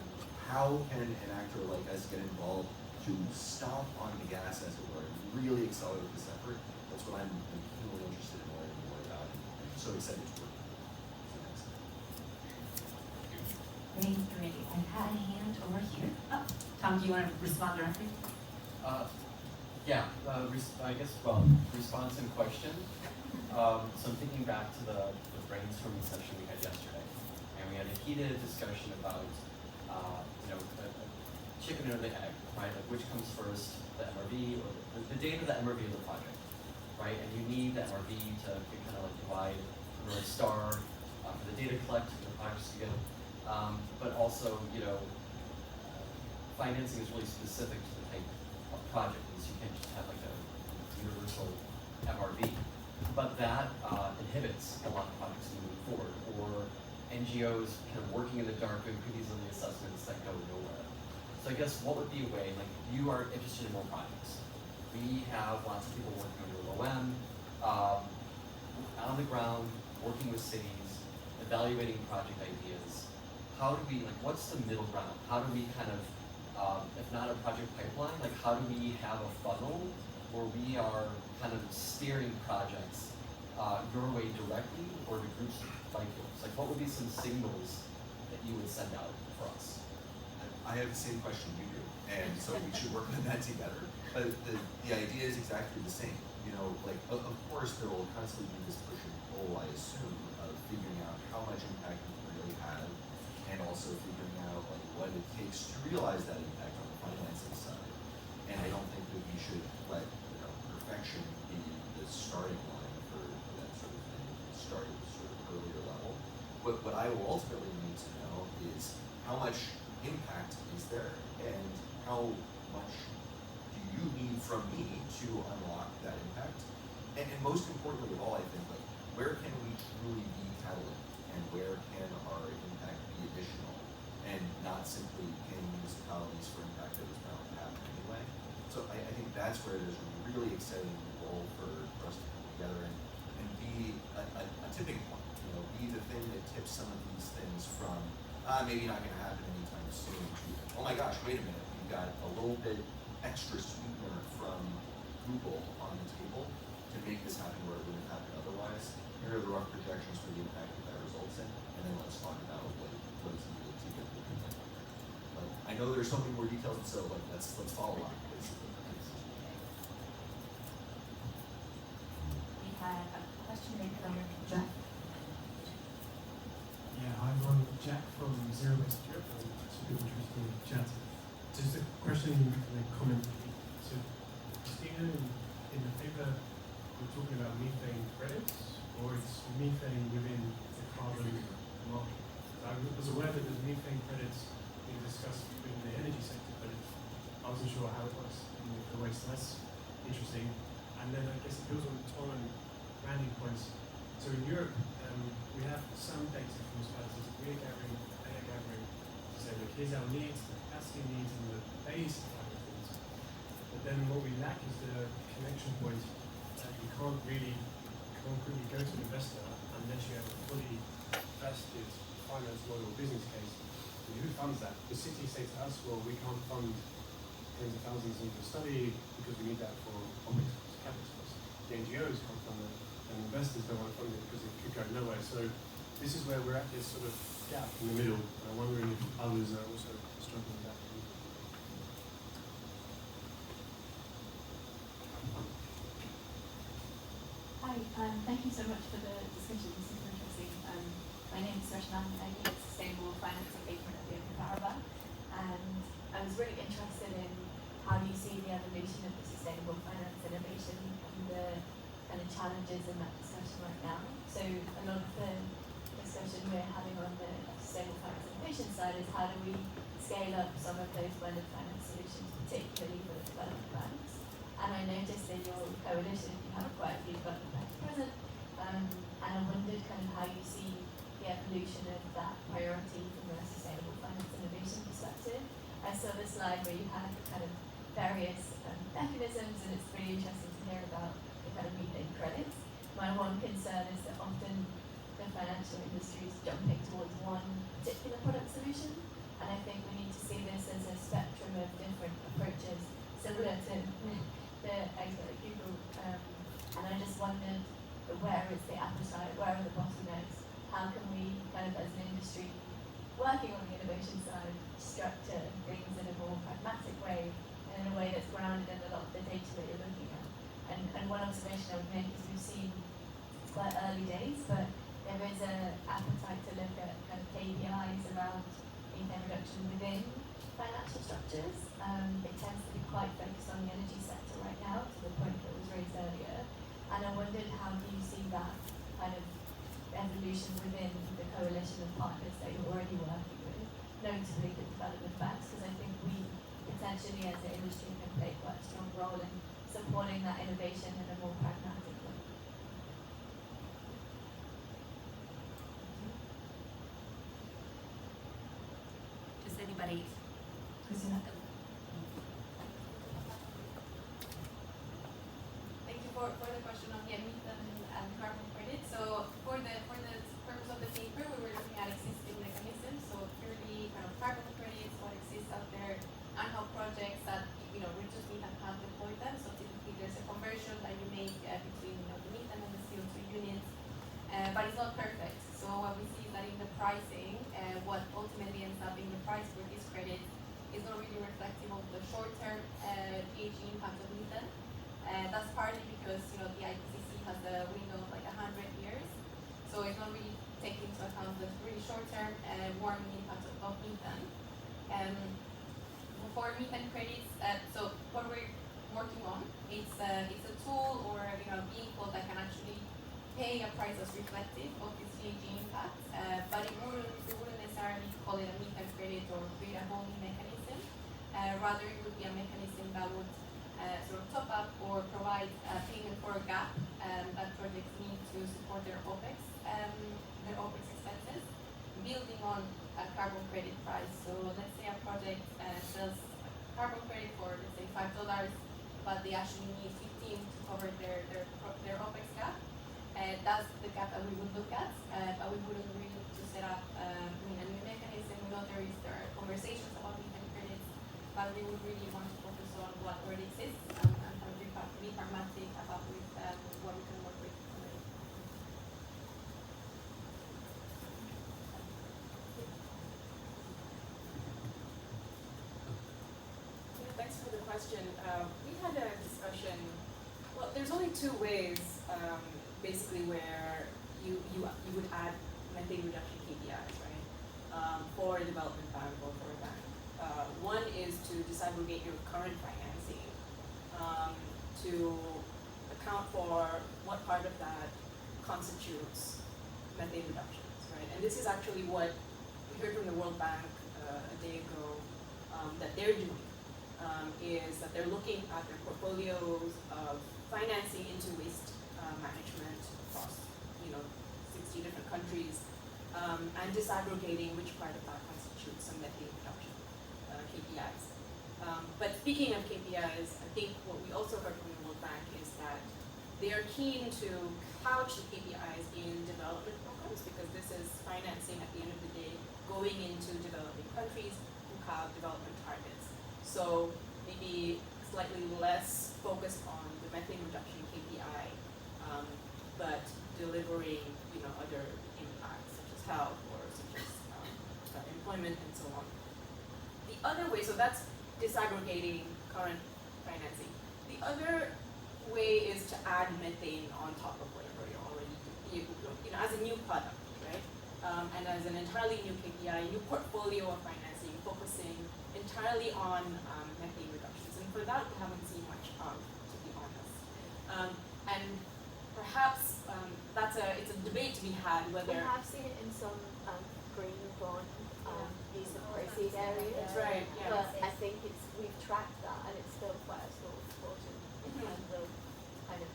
how can an actor like us get involved to stomp on the gas, as it were, and really accelerate this effort? That's what I'm really interested in learning more about, and so excited to work with. So thanks. Great. I had a hand over here. Oh, Tom, do you want to respond directly? I guess, response and question. So I'm thinking back to the brainstorming session we had yesterday, and we had a heated discussion about, chicken or the egg, right? Like which comes first, the MRV or the data, the MRV of the project, right? And you need the MRV to kind of like divide the North Star for the data collected, the projects to get, but also, financing is really specific to the type of project, because you can't just have like a universal MRV. But that inhibits a lot of projects moving forward, or NGOs kind of working in the dark doing pre-feasibility assessments that go nowhere. So I guess what would be a way, like you are interested in more projects. We have lots of people working under LOM, on the ground, working with cities, evaluating project ideas. How do we, like what's the middle ground? How do we kind of, if not a project pipeline, like how do we have a funnel where we are kind of steering projects your way directly or to groups like yours? Like what would be some signals that you would send out for us? I have the same question you do, and so we should work on that together. But the idea is exactly the same. Of course there will constantly be this push and pull, I assume, of figuring out how much impact we can really have, and also figuring out like what it takes to realize that impact on the financing side. And I don't think that we should let perfection be the starting line for that sort of thing. Start at a sort of earlier level. What I will ultimately need to know is how much impact is there, and how much do you need from me to unlock that impact? And most importantly of all, I think, like, where can we truly be catalytic, and where can our impact be additional, and not simply paying municipalities for impact that was bound to happen anyway? So I think that's where there's a really exciting role for us to come together and be a tipping point, be the thing that tips some of these things from maybe not going to happen anytime soon to, oh my gosh, wait a minute, we've got a little bit extra sweetener from Google on the table to make this happen where it wouldn't happen otherwise. Here are the rough projections for the impact that results in, and then let's talk about what is needed to get the impact. But I know there's so many more details, so let's follow up, basically. We had a question maybe from Jeff. Yeah, hi everyone, Jack from Zero Waste Europe. Super interesting chat. Just a question and a comment. So, Christina, in the paper, we're talking about methane credits, or it's methane within the carbon market. I was aware that there's methane credits being discussed within the energy sector, but I wasn't sure how it works in the waste. So that's interesting. And then I guess it builds on Tom and Randy's points. So in Europe, we have some data from municipalities, we're gathering, they are gathering, to say, look, here's our needs, the capacity needs, and the base of our needs. But then what we lack is the connection point that you can't really concretely go to an investor unless you have a fully vested finance model business case. And who funds that? The city say to us, well, we can't fund tens of thousands into a study because we need that for public capital costs. The NGOs can't fund it. And investors don't want to fund it because it could go nowhere. So this is where we're at, this sort of gap in the middle. And I'm wondering if others are also struggling with that. Hi, thank you so much for the discussion. This is interesting. My name is Rashman. I lead Sustainable Finance Engagement at the Open Power, and I was really interested in how you see the evolution of the sustainable finance innovation and the kind of challenges in that discussion right now. So a lot of the discussion we're having on the sustainable finance innovation side is how do we scale up some of those blended finance solutions, particularly for the development banks. And I noticed in your coalition you have quite a few development banks present, and I wondered kind of how you see the evolution of that priority from a sustainable finance innovation perspective. I saw the slide where you had kind of various mechanisms, and it's really interesting to hear about the kind of methane credits. My one concern is that often the the financial industry is jumping towards one particular product solution, and I think we need to see this as a spectrum of different approaches, similar to the expert Google. And I just wondered, where is the appetite, where are the bottlenecks, how can we kind of as an industry working on the innovation side structure things in a more pragmatic way and in a way that's grounded in a lot of the data that you're looking at. And one observation I would make is we've seen, it's quite early days, but there is an appetite to look at kind of KPIs around methane reduction within financial structures. It tends to be quite focused on the energy sector right now, to the point that was raised earlier. And I wondered, how do you see that kind of evolution within the coalition of partners that you're already working with, notably the development banks, because I think we potentially as an industry can play quite a strong role in supporting that innovation in a more pragmatic way. Does anybody? Christina? Thank you for the question on methane and carbon credit. So for the purpose of the paper, we were looking at existing mechanisms. So purely kind of carbon credits, what exists out there, and how projects that reduce methane can deploy them. So typically there's a conversion that you make between the methane and the CO2 units, but it's not perfect. So what we see is that in the pricing, what ultimately ends up being the price for this credit is not really reflective of the short-term GHG impact of methane. That's partly because the IPCC has a window of like 100 years, so it's not really taking into account the really short-term warming impact of methane. For methane credits, so what we're working on, it's a tool or a vehicle that can actually pay a price that's reflective of this GHG impact, but we wouldn't necessarily call it a methane credit or create a whole new mechanism. Rather, it would be a mechanism that would sort of top up or provide payment for a gap that projects need to support their OPEX expenses, building on a carbon credit price. So let's say a project sells a carbon credit for, let's say, $5, but they actually need 15 to cover their OPEX gap. That's the gap that we would look at, but we wouldn't really look to set up a new mechanism. We know there are conversations about methane credits, but we would really want to focus on what already exists and kind of be pragmatic about what we can work with. Thanks for the question. We had a discussion. Well, there's only two ways, basically, where you would add methane reduction KPIs, right? For a development bank or for a bank. One is to disaggregate your current financing to account for what part of that constitutes methane reductions, right? And this is actually what we heard from the World Bank a day ago that they're doing. Is that they're looking at their portfolios of financing into waste management across 60 different countries and disaggregating which part of that constitutes some methane reduction KPIs. But speaking of KPIs, I think what we also heard from the World Bank is that they are keen to couch the KPIs in development programs because this is financing at the end of the day going into developing countries who have development targets. So maybe slightly less focused on the methane reduction KPI, but delivering other impacts such as health or such as employment and so on. The other way, so that's disaggregating current financing. The other way is to add methane on top of whatever you're already doing, as a new product, right? And as an entirely new KPI, new portfolio of financing, focusing entirely on methane reductions. And for that, we haven't seen much of, to be honest. And perhaps it's a debate to be had whether... We have seen it in some green bond use of proceeds areas. That's right, yeah. But I think we've tracked that and it's still quite a small portion in terms of kind of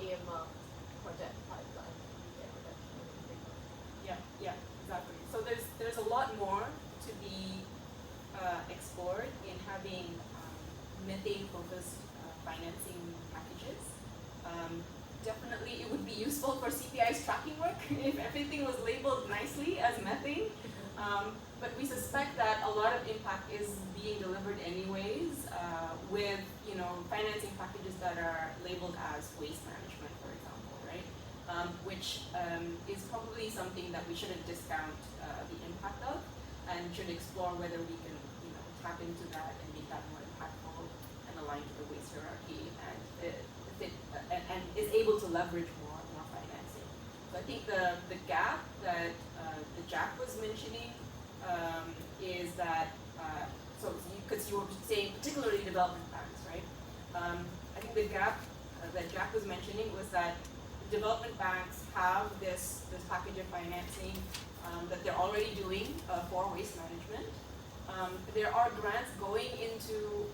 earmarked project pipeline. Yeah, exactly. So there's a lot more to be explored in having methane-focused financing packages. definitely it would be useful for CPI's tracking work if everything was labeled nicely as methane. But we suspect that a lot of impact is being delivered anyways with financing packages that are labeled as waste management, for example, right? Which is probably something that we shouldn't discount the impact of, and should explore whether we can tap into that and make that more impactful and aligned to the waste hierarchy, and and is able to leverage more financing. So I think the gap that the Jack was mentioning is that because you were saying particularly development banks, right? I think the gap that Jack was mentioning was that development banks have this package of financing that they're already doing for waste management. There are grants going into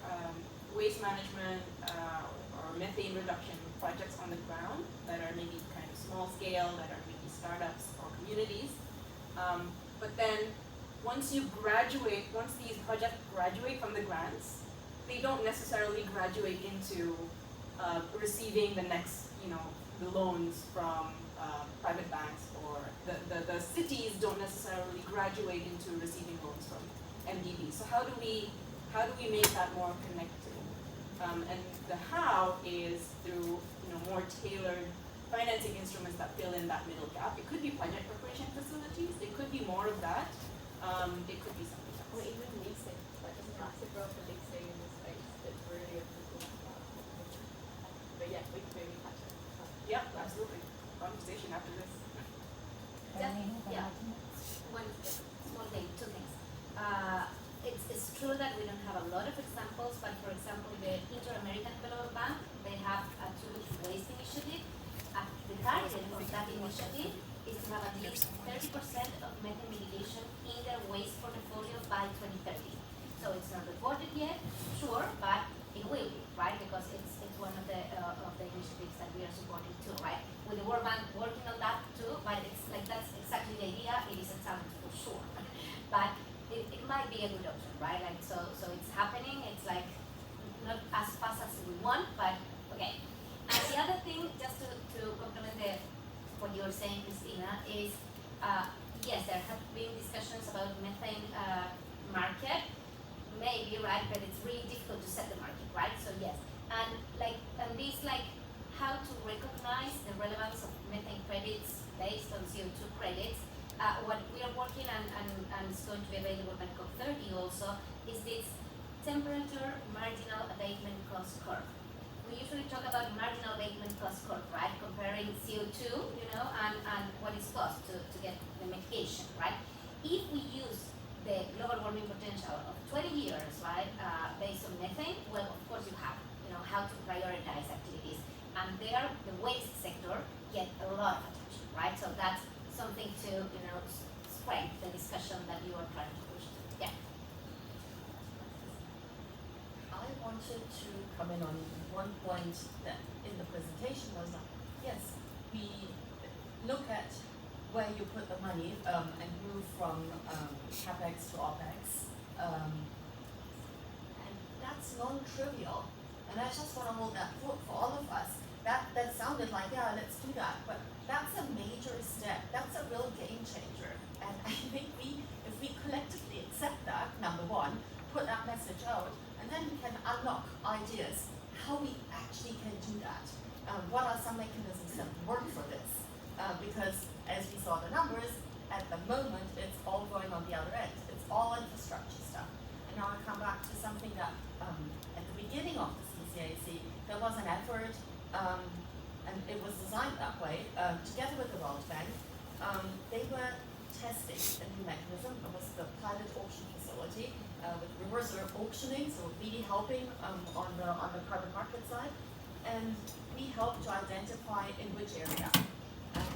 waste management or methane reduction projects on the ground that are maybe kind of small scale, that are maybe startups or communities. But then once these projects graduate from the grants, they don't necessarily graduate into receiving the next, the loans from private banks, or the cities don't necessarily graduate into receiving loans from MDB. So how do we make that more connected? And the how is through more tailored financing instruments that fill in that middle gap. It could be project preparation facilities. It could be more of that. It could be something else. Or even leasing, like there's a massive role for leasing in this space that's really applicable. But yeah, we can maybe catch up. Yep, absolutely. Conversation after this. Yeah. One small thing, two things. It's true that we don't have a lot of examples, but for example, the Inter-American Development Bank, they have a two waste initiative. The target of that initiative is to have at least 30% of methane mitigation in their waste portfolio by 2030. So it's not reported yet, sure, but it will be, right? Because it's one of the initiatives that we are supporting too, right? With the World Bank working on that too, but it's like that's exactly the idea. It is a challenge for sure, but it might be a good option, right? Like so it's happening. It's like not as fast as we want, but okay. And the other thing, just to complement what you were saying, Christina, is yes, there have been discussions about methane market, maybe, right? But it's really difficult to set the market, right? So yes, and this how to recognize the relevance of methane credits based on CO2 credits. What we are working and it's going to be available by COP30 also is this temperature marginal abatement cost curve. We usually talk about marginal abatement cost curve, right? Comparing CO2, and what it costs to get the mitigation, right? If we use the global warming potential of 20 years, right, based on methane, well, of course you have, how to prioritize activities. And there, the waste sector get a lot of attention, right? So that's something to, spread the discussion that you are trying to push. Yeah. I wanted to comment on one point that in the presentation was that, yes, we look at where you put the money and move from CapEx to OpEx, and that's non-trivial. And I just want to hold that for all of us. That sounded like, yeah, let's do that, but that's a major step. That's a real game changer. And I think if we collectively accept that, number one, put that message out, and then we can unlock ideas how we actually can do that. What are some mechanisms that work for this? Because as we saw the numbers, at the moment, it's all going on the other end. It's all infrastructure stuff. And now I come back to something that at the beginning of the CCAC, there was an effort, and it was designed that way, together with the World Bank. They were testing a new mechanism. It was the pilot auction facility with reverse auctioning, so really helping on the carbon market side. And we helped to identify in which area.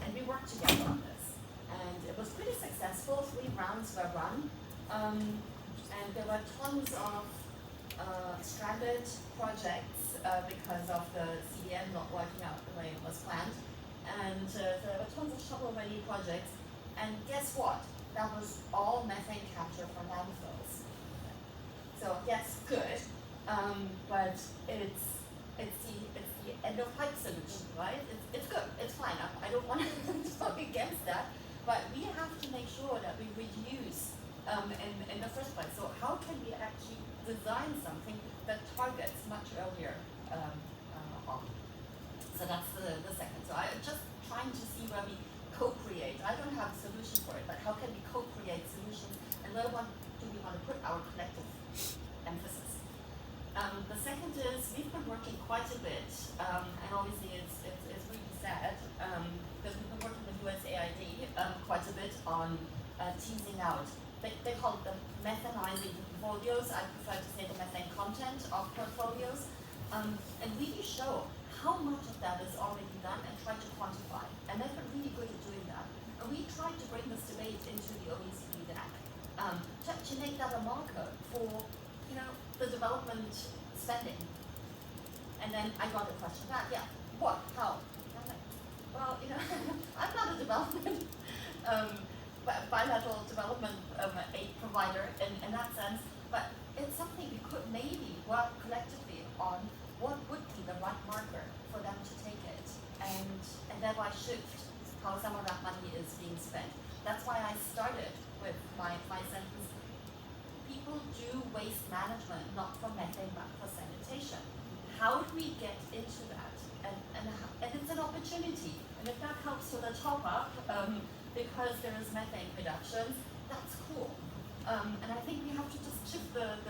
And we worked together on this. And it was pretty successful. 3 rounds were run. And there were tons of stranded projects because of the CDM not working out the way it was planned. And there were tons of shovel-ready projects. And guess what? That was all methane capture from landfills. So yes, good, but it's it's the end of pipe solution, right? It's good, it's fine. I don't want to talk against that, but we have to make sure that we reduce in the first place. So how can we actually design something that targets much earlier on? So that's the second. So I'm just trying to see where we co-create. I don't have a solution for it, but how can we co-create solutions, and where do we want to put our collective emphasis? The second is we've been working quite a bit, and obviously it's really sad because we've been working with USAID quite a bit on teasing out. They call it the methanizing portfolios. I prefer to say the methane content of portfolios, and really show how much of that is already done and try to quantify. And they've been really good at doing that. And we tried to bring this debate into the OECD DAC to make that a marker for the development spending. And then I got a question back, yeah, what, how? And I'm like, well, I'm not a development, bilateral development aid provider in that sense, but it's something we could maybe work collectively on. What would be the right marker for them to take it and thereby shift how some of that money is being spent? That's why I started with my sentence. People do waste management not for methane but for sanitation. How do we get into that? And it's an opportunity. And if that helps to the top up, because there is methane reduction, that's cool. And I think we have to just shift the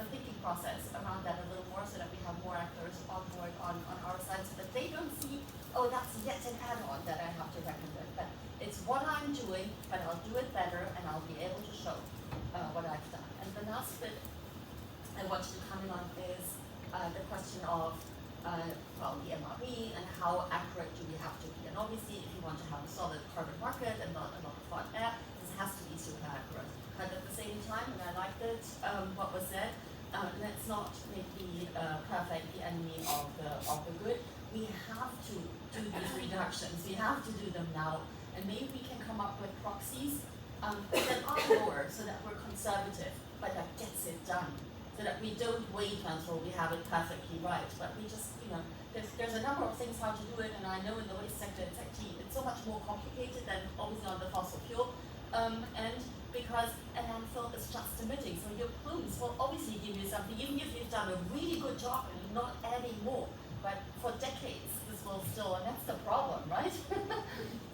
thinking process around that a little more so that we have more actors on board on our side so that they don't see, oh, that's yet an add-on that I have to reckon with. But it's what I'm doing, but I'll do it better and I'll be able to show what I've done. And the last bit I want you to comment on is the question of the MRE and how accurate do we have to be. And obviously, if you want to have a solid carbon market and not a lot of hot air, this has to be super accurate. But at the same time, and I liked it, what was said, let's not make the perfect the enemy of the good. We have to do these reductions. We have to do them now. And maybe we can come up with proxies that are lower so that we're conservative, but that gets it done. So that we don't wait until we have it perfectly right, but we just, there's a number of things how to do it, and I know in the waste sector it's so much more complicated than obviously on the fossil fuel, and because a landfill is just emitting, so your plumes will obviously give you something, even if you've done a really good job and not adding more, but for decades this will still, and that's the problem, right?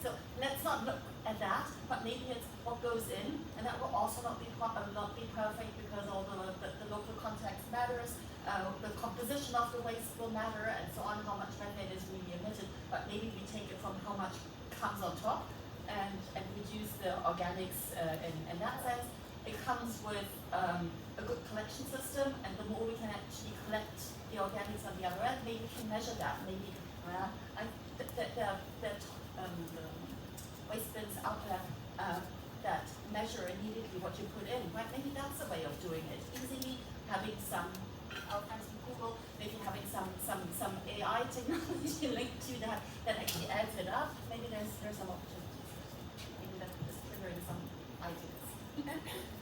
So let's not look at that, but maybe it's what goes in, and that will also not be perfect because although the local context matters, the composition of the waste will matter, and so on, how much methane is really emitted, but maybe we take it from how much comes on top and reduce the organics in that sense. It comes with a good collection system, and the more we can actually collect the organics on the other end, maybe we can measure that. Maybe the waste bins out there that measure immediately what you put in, right? Maybe that's a way of doing it. Easily having some outcomes from Google, maybe having some AI technology linked to that actually adds it up. Maybe there's some opportunities. Maybe that is triggering some ideas.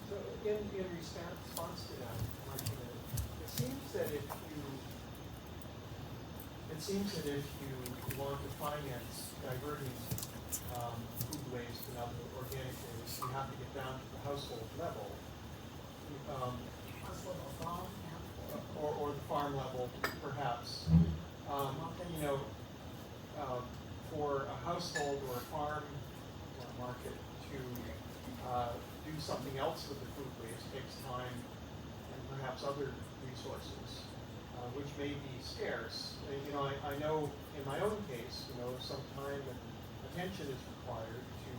So in response to that, Martina, it seems that if you want to finance diverting food waste and other organic waste, you have to get down to the household level. Household or farm, yeah. Or the farm level, perhaps. For a household or a farm or a market to do something else with the food waste takes time and perhaps other resources, which may be scarce. I know in my own case, some time and attention is required to,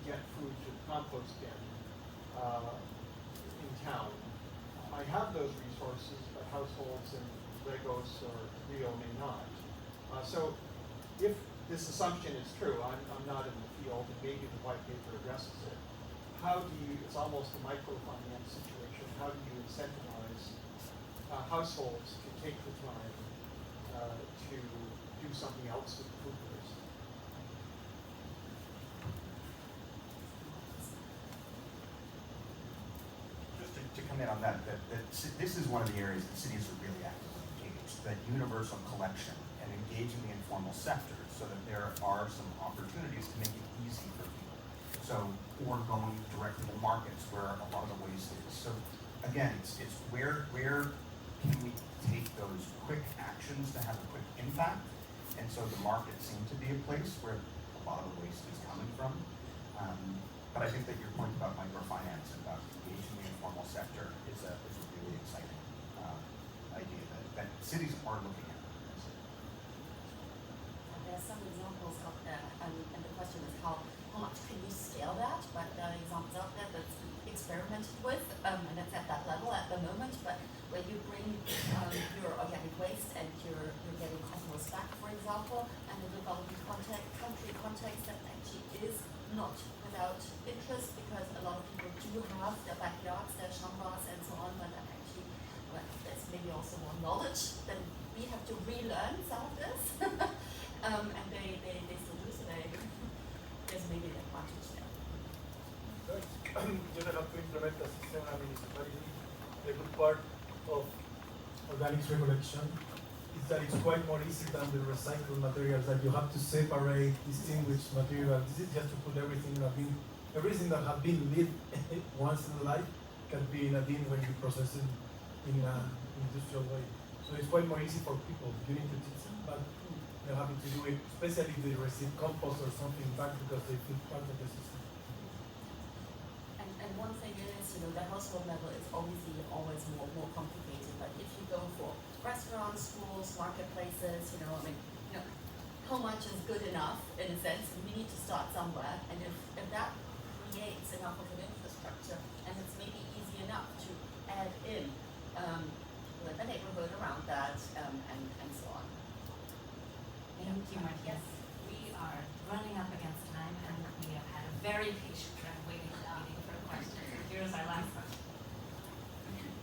get food to the compost bin in town. I have those resources, but households in Lagos or Rio may not. So if this assumption is true, I'm not in the field, and maybe the white paper addresses it. It's almost a microfinance situation, how do you incentivize households to take the time to do something else with the food waste? Just to come in on that, this is one of the areas that cities are really actively engaged. that universal collection and engaging the informal sector so that there are some opportunities to make it easy for people. So, or going directly to markets where a lot of the waste is. So again, it's where can we take those quick actions to have a quick impact? And so the markets seem to be a place where a lot of the waste is coming from. But I think that your point about microfinance and about engaging the informal sector is a really exciting idea that cities are looking at. There are some examples out there, and the question is how much can you scale that? But there are examples out there that's experimented with, and it's at that level at the moment, but where you bring your organic waste and you're getting compost back, for example, and the development country context that actually is not without interest, because a lot of people do have their backyards, their chambers and so on, but actually, well, there's maybe also more knowledge than we have to relearn some of this. And they still do, so there's maybe an advantage there. Yo creo que implement a sistema de municipality. The good part of organics recollection is that it's quite more easy than the recycled materials, that you have to separate, distinguish materials. This is just to put everything in a bin. Everything that has been lived once in a life can be in a bin when you process it in an industrial way. So it's quite more easy for people. You need to teach them, but they're happy to do it, especially if they receive compost or something back because they feel part of the system. And one thing is, the household level is obviously always more complicated. But if you go for restaurants, schools, marketplaces, how much is good enough in a sense? We need to start somewhere, and if that creates enough of an infrastructure, and it's maybe easy enough to add in the neighborhood around that, and so on. Thank you, Martina. We are running up against time, and we have had a very patient friend waiting for a question. Here's our last question.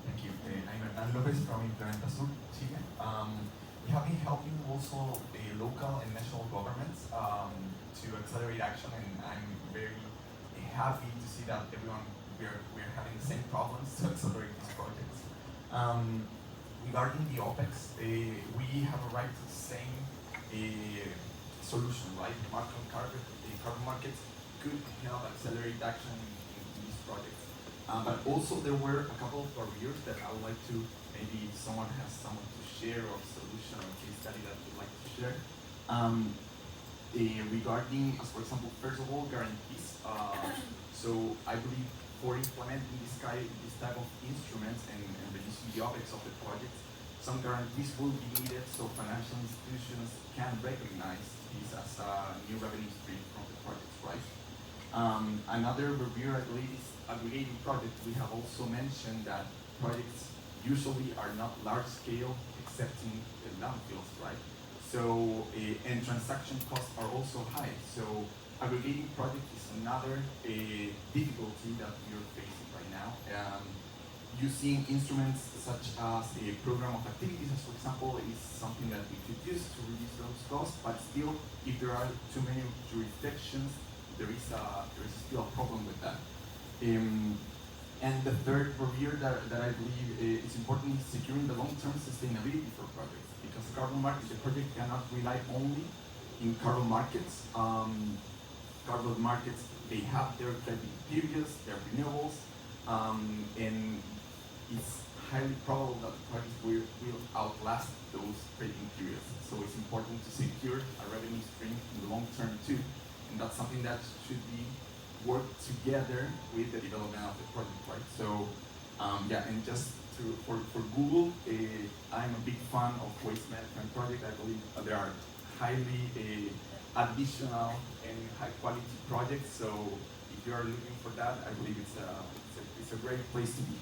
Thank you. I'm Hernán Lopez from Implementa Sur, Chile. We have been helping also the local and national governments to accelerate action, and I'm very happy to see that we're having the same problems to accelerate these projects. Regarding the OPEX, we have arrived at the same solution, right? Carbon markets could help accelerate action in these projects. But also there were a couple of barriers that I would like to, maybe someone has someone to share or solution or case study that you'd like to share. Regarding, for example, first of all, guarantees. So I believe for implementing this type of instruments and reducing the OPEX of the projects, some guarantees will be needed so financial institutions can recognize this as a new revenue stream from the projects, right? Another barrier, I believe, is aggregating projects. We have also mentioned that projects usually are not large scale, except in the landfills, right? So, and transaction costs are also high. So, aggregating projects is another difficulty that we're facing right now. Using instruments such as a program of activities, as for example, is something that we could use to reduce those costs, but still, if there are too many jurisdictions, there is still a problem with that. And the third barrier that I believe is important is securing the long-term sustainability for projects, because the project cannot rely only in carbon markets. Carbon markets, they have their credit periods, their renewables, and it's highly probable that the project will outlast those trading periods. So it's important to secure a revenue stream in the long term too. And that's something that should be worked together with the development of the project, right? So and just for Google, I'm a big fan of waste management projects. I believe there are highly additional and high quality projects. So if you are looking for that, I believe it's a great place to be.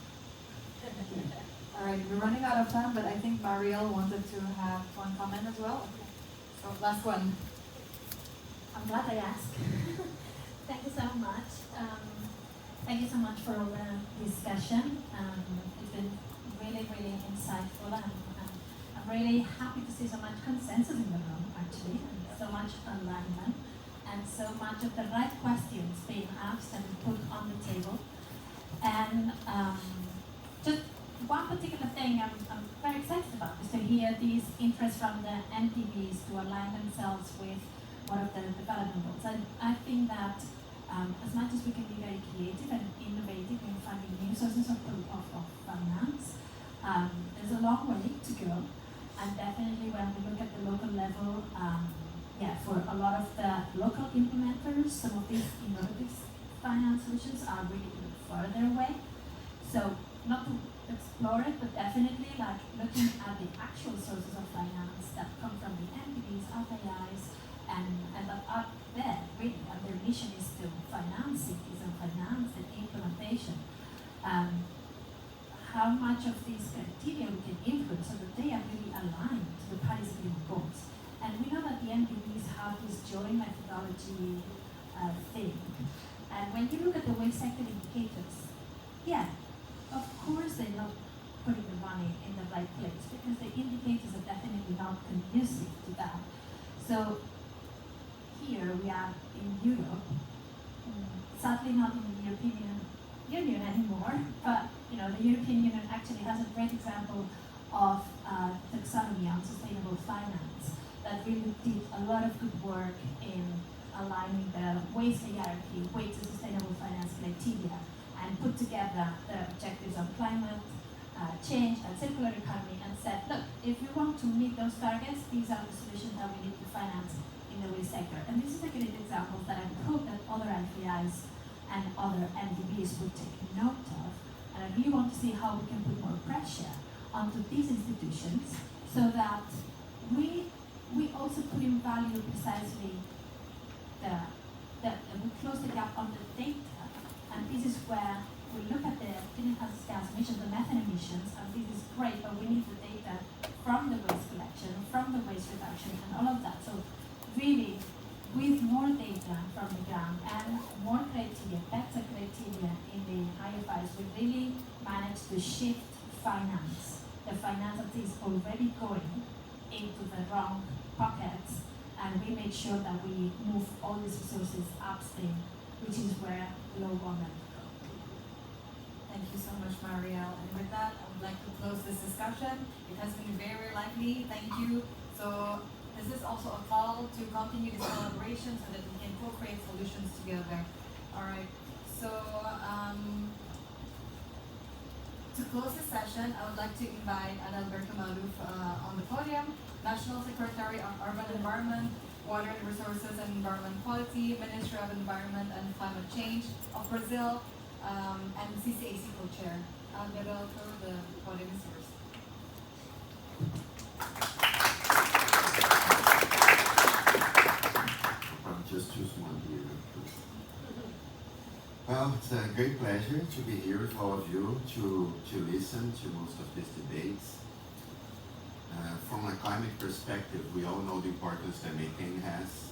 All right, we're running out of time, but I think Mariel wanted to have one comment as well. Okay. So last one. I'm glad I asked. Thank you so much. Thank you so much for all the discussion. It's been really, really insightful, and I'm really happy to see so much consensus in the room, actually, and so much alignment, and so much of the right questions being asked and put on the table. And just one particular thing I'm very excited about is to hear these interest from the MDBs to align themselves with one of the development goals. And I think that as much as we can be very creative and innovative in finding new sources of finance, there's a long way to go. And definitely when we look at the local level, for a lot of the local implementers, some of these innovative finance solutions are really further away. So not to explore it, but definitely like looking at the actual sources of finance that come from the entities, FAIs, and that are there really, and their mission is to finance cities and finance the implementation. How much of these criteria we can influence so that they are really aligned to the Paris Agreement goals. And we know that the MDBs have this joint methodology thing. And when you look at the waste sector indicators, of course they're not putting the money in the right place because the indicators are definitely not conducive to that. So here we are in Europe, sadly not in the European Union anymore, but the European Union actually has a great example of taxonomy on sustainable finance that really did a lot of good work in aligning the waste hierarchy with the sustainable finance criteria and put together the objectives of climate change and circular economy and said, look, if we want to meet those targets, these are the solutions that we need to finance in the waste sector. And this is a great example that I hope that other IPIs and other MDBs would take note of. And I really want to see how we can put more pressure onto these institutions so that we also put in value precisely we close the gap on the data, and this is where we look at the greenhouse gas emissions, the methane emissions, and this is great, but we need the data from the waste collection, from the waste reduction, and all of that. So really, with more data from the ground and more criteria, better criteria in the IFIs, we really managed to shift finance. The finance that is already going into the wrong pockets, and we make sure that we move all these resources upstream, which is where low government go. Thank you so much, Marielle. And with that, I would like to close this discussion. It has been very lively. Thank you. So this is also a call to continue this collaboration so that we can co-create solutions together. All right. So to close this session, I would like to invite Adalberto Maluf on the podium, National Secretary of Urban Environment, Water and Resources and Environment Quality, Ministry of Environment and Climate Change of Brazil, and CCAC co-chair. Adalberto, the podium is yours. I'll just choose one here. Well, it's a great pleasure to be here with all of you to listen to most of these debates. From a climate perspective, we all know the importance that methane has.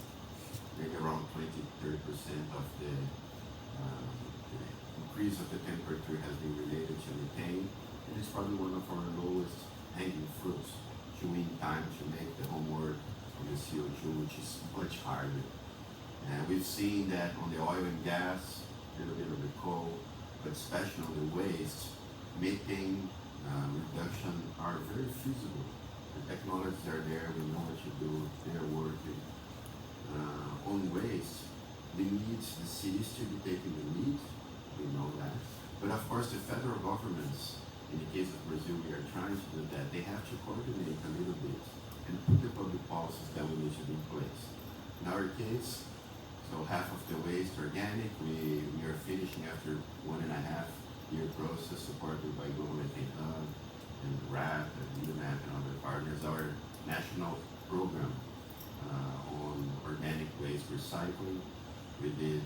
Maybe around 20-30% of the increase of the temperature has been related to methane. And it's probably one of our lowest hanging fruits, chewing time to make the homework on the CO2, which is much harder. And we've seen that on the oil and gas, a little bit of the coal, but especially on the waste, methane reduction are very feasible. The technologies are there, we know what to do, they're working. On waste, we need the cities to be taking the lead, we know that. But of course the federal governments, in the case of Brazil, we are trying to do that. They have to coordinate a little bit and put the public policies that we need to be in place. In our case, so half of the waste organic, we are finishing after 1.5-year process supported by Global Methane Hub and RAP and UNAP and other partners, our national program on organic waste recycling. We did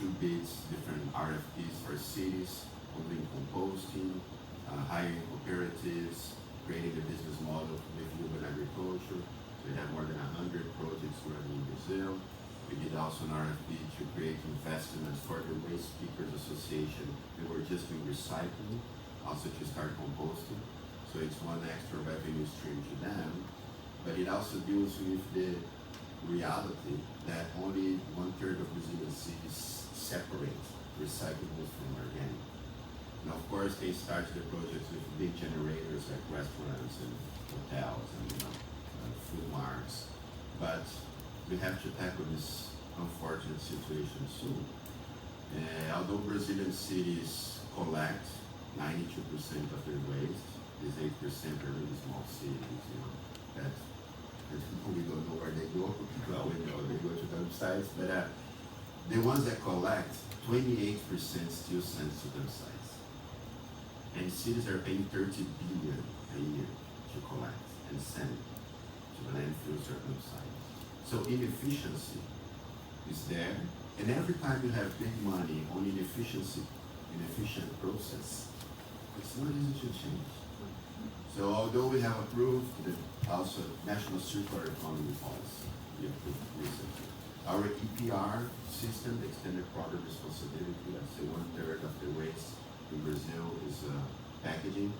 2 bids, different RFPs for cities, doing composting, hiring cooperatives, creating a business model with urban agriculture. So we have more than 100 projects running in Brazil. We did also an RFP to create investments for the Waste Speakers Association. They were just doing recycling, also to start composting. So it's one extra revenue stream to them. But it also deals with the reality that only 1/3 of Brazilian cities separate recyclables from organic. Now, of course, course, they started the projects with big generators like restaurants and hotels and food marts. But we have to tackle this unfortunate situation soon. Although Brazilian cities collect 92% of their waste, these 8% are really small cities, that we don't know where they go. Well, we know they go to dump sites, but the ones that collect, 28% still sends to dump sites. And cities are paying 30 billion a year to collect and send to the landfills or dump sites. So inefficiency is there, and every time you have big money on inefficient process, it's not easy to change. So although we have approved the also National Circular Economy Policy, we approved recently. Our EPR system, the Extended Product Responsibility, that's the 1/3 of the waste in Brazil is packaging.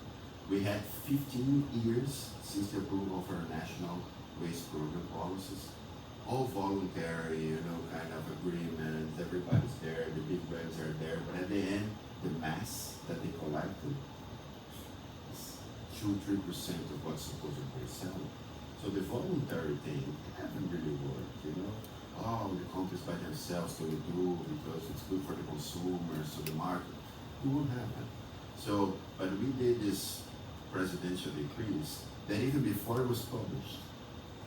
We had 15 years since the approval of our national waste program policies. All voluntary, kind of agreements, everybody's there, the big brands are there, but at the end, the mass that they collected is 2-3% of what's supposed to be selling. So the voluntary thing haven't really worked, Oh, the companies by themselves go through because it's good for the consumers, so the market, it won't happen. So, but we did this presidential decrees that even before it was published,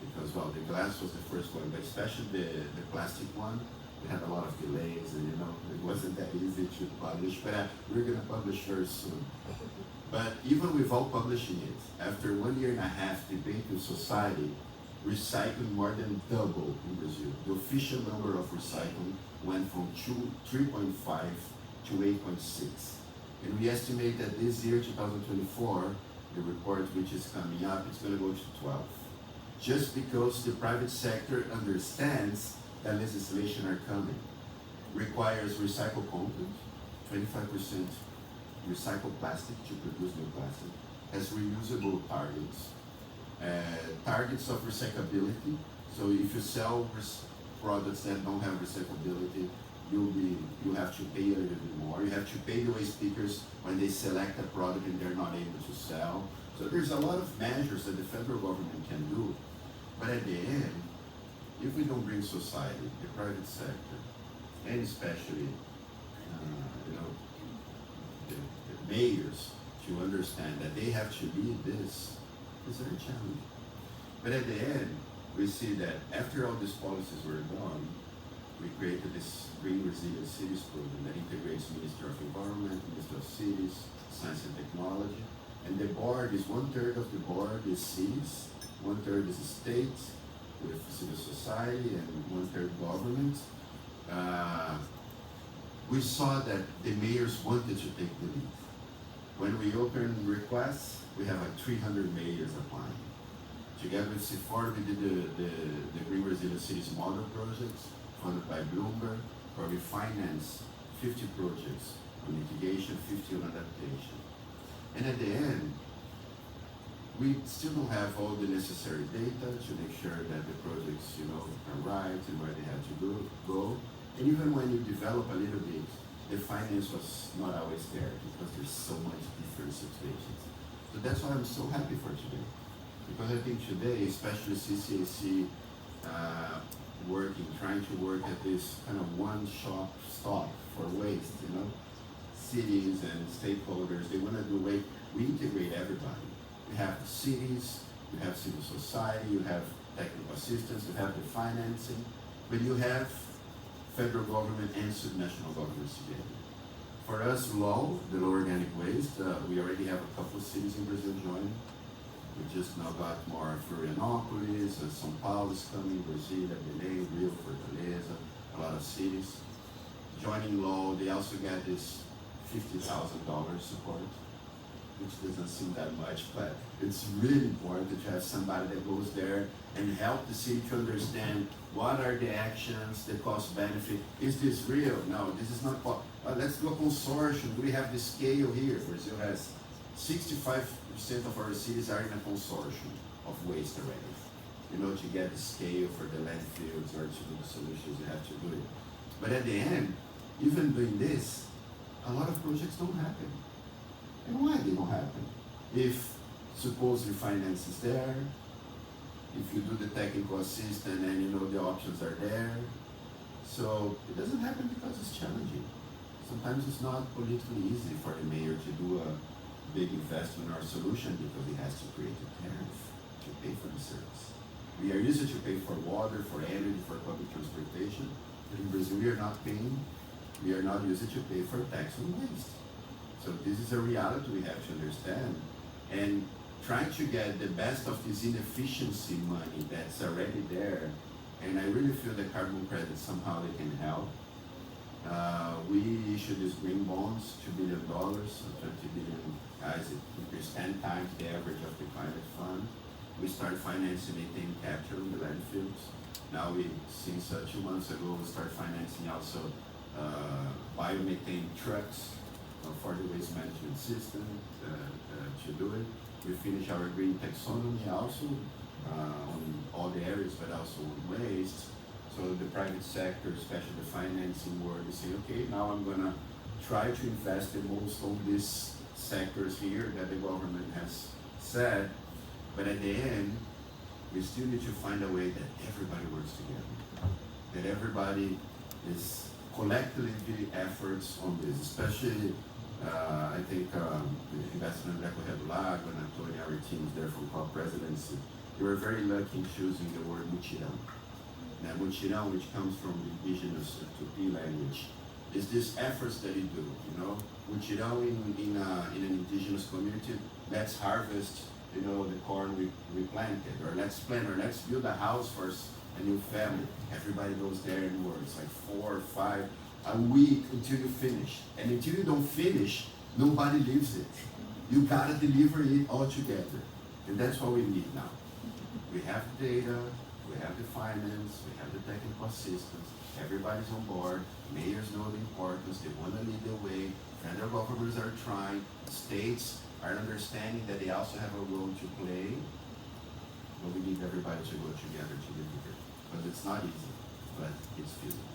because, well, the glass was the first one, but especially the plastic one, we had a lot of delays, and it wasn't that easy to publish, but we're going to publish very soon. But even without publishing it, after 1.5 years debate with society, recycling more than doubled in Brazil. The official number of recycling went from 3.5 to 8.6. And we estimate that this year, 2024, the report which is coming up, it's going to go to 12. Just because the private sector understands that legislation are coming. Requires recycled content, 25% recycled plastic to produce new plastic, has reusable targets, targets of recyclability. So if you sell products that don't have recyclability, you have to pay a little bit more. You have to pay the waste pickers when they select a product and they're not able to sell. So there's a lot of measures that the federal government can do. But at the end, if we don't bring society, the private sector, and especially the mayors to understand that they have to lead this, it's very challenging. But at the end, we see that after all these policies were done, we created this Green Resilient Cities program that integrates Ministry of Environment, Ministry of Cities, Science and Technology, and the board is 1/3 of the board is cities, 1/3 is states with civil society, and 1/3 government. We saw that the mayors wanted to take the lead. When we opened requests, we have like 300 mayors applying. Together with C40, we did the Green Resilient Cities model projects funded by Bloomberg, where we financed 50 projects on mitigation, 50 on adaptation. And at the end, we still don't have all the necessary data to make sure that the projects, are right and where they have to go. And even when you develop a little bit, the finance was not always there because there's so much different situations. So that's why I'm so happy for today. Because I think today, especially CCAC, trying to work at this kind of one-stop for waste, cities and stakeholders, they want to do waste. We integrate everybody. You have the cities, you have civil society, you have technical assistance, you have the financing, but you have federal government and subnational governments together. For us, LOW, the low organic waste, we already have a couple of cities in Brazil joining. We just now got more Florianópolis, São Paulo is coming, Brasília, Belém, Rio, Fortaleza, a lot of cities. Joining LOW, they also get this $50,000 support, which doesn't seem that much, but it's really important to have somebody that goes there and help the city to understand what are the actions, the cost benefit. Is this real? No, this is not. Let's do a consortium. We have the scale here. Brazil has 65% of our cities are in a consortium of waste already. To get the scale for the landfills or to do the solutions, you have to do it. But at the end, even doing this, a lot of projects don't happen. if suppose your finance is there, if you do the technical assistance and you know the options are there. So it doesn't happen because it's challenging. Sometimes it's not politically easy for the mayor to do a big investment or solution because he has to create a tariff to pay for the service. We are used to pay for water, for energy, for public transportation, but in Brazil we are not paying, we are not used to pay for tax on waste. So this is a reality we have to understand. And trying to get the best of this inefficiency money that's already there, and I really feel the carbon credits somehow they can help. We issued these green bonds, $2 billion, so 20 billion, guys, it increased 10 times the average of the climate fund. We started financing methane capture in the landfills. Now since 2 months ago, we started financing also biomethane trucks for the waste management system to do it. We finished our green taxonomy also on all the areas, but also on waste. So the private sector, especially the financing world, is saying, okay, now I'm gonna try to invest the most on these sectors here that the government has said, but at the end, we still need to find a way that everybody works together, that everybody is collectively efforts on this, especially I think the investment Greco Redulago and Antonio, our teams there from co-presidency, they were very lucky in choosing the word mutirão. Now mutirão, which comes from the indigenous Tupi language, is this efforts that you do, you know. Mutirão in an indigenous community, let's harvest, you know, the corn we planted, or let's plant, or let's build a house for a new family. Everybody goes there and works, like 4 or 5 a week until you finish. And until you don't finish, nobody leaves it. You gotta deliver it all together. And that's what we need now. We have the data, we have the finance, we have the technical assistance, everybody's on board, mayors know the importance, they wanna lead the way, federal governments are trying, states are understanding that they also have a role to play, but we need everybody to go together to deliver. Because it's not easy, but it's feasible.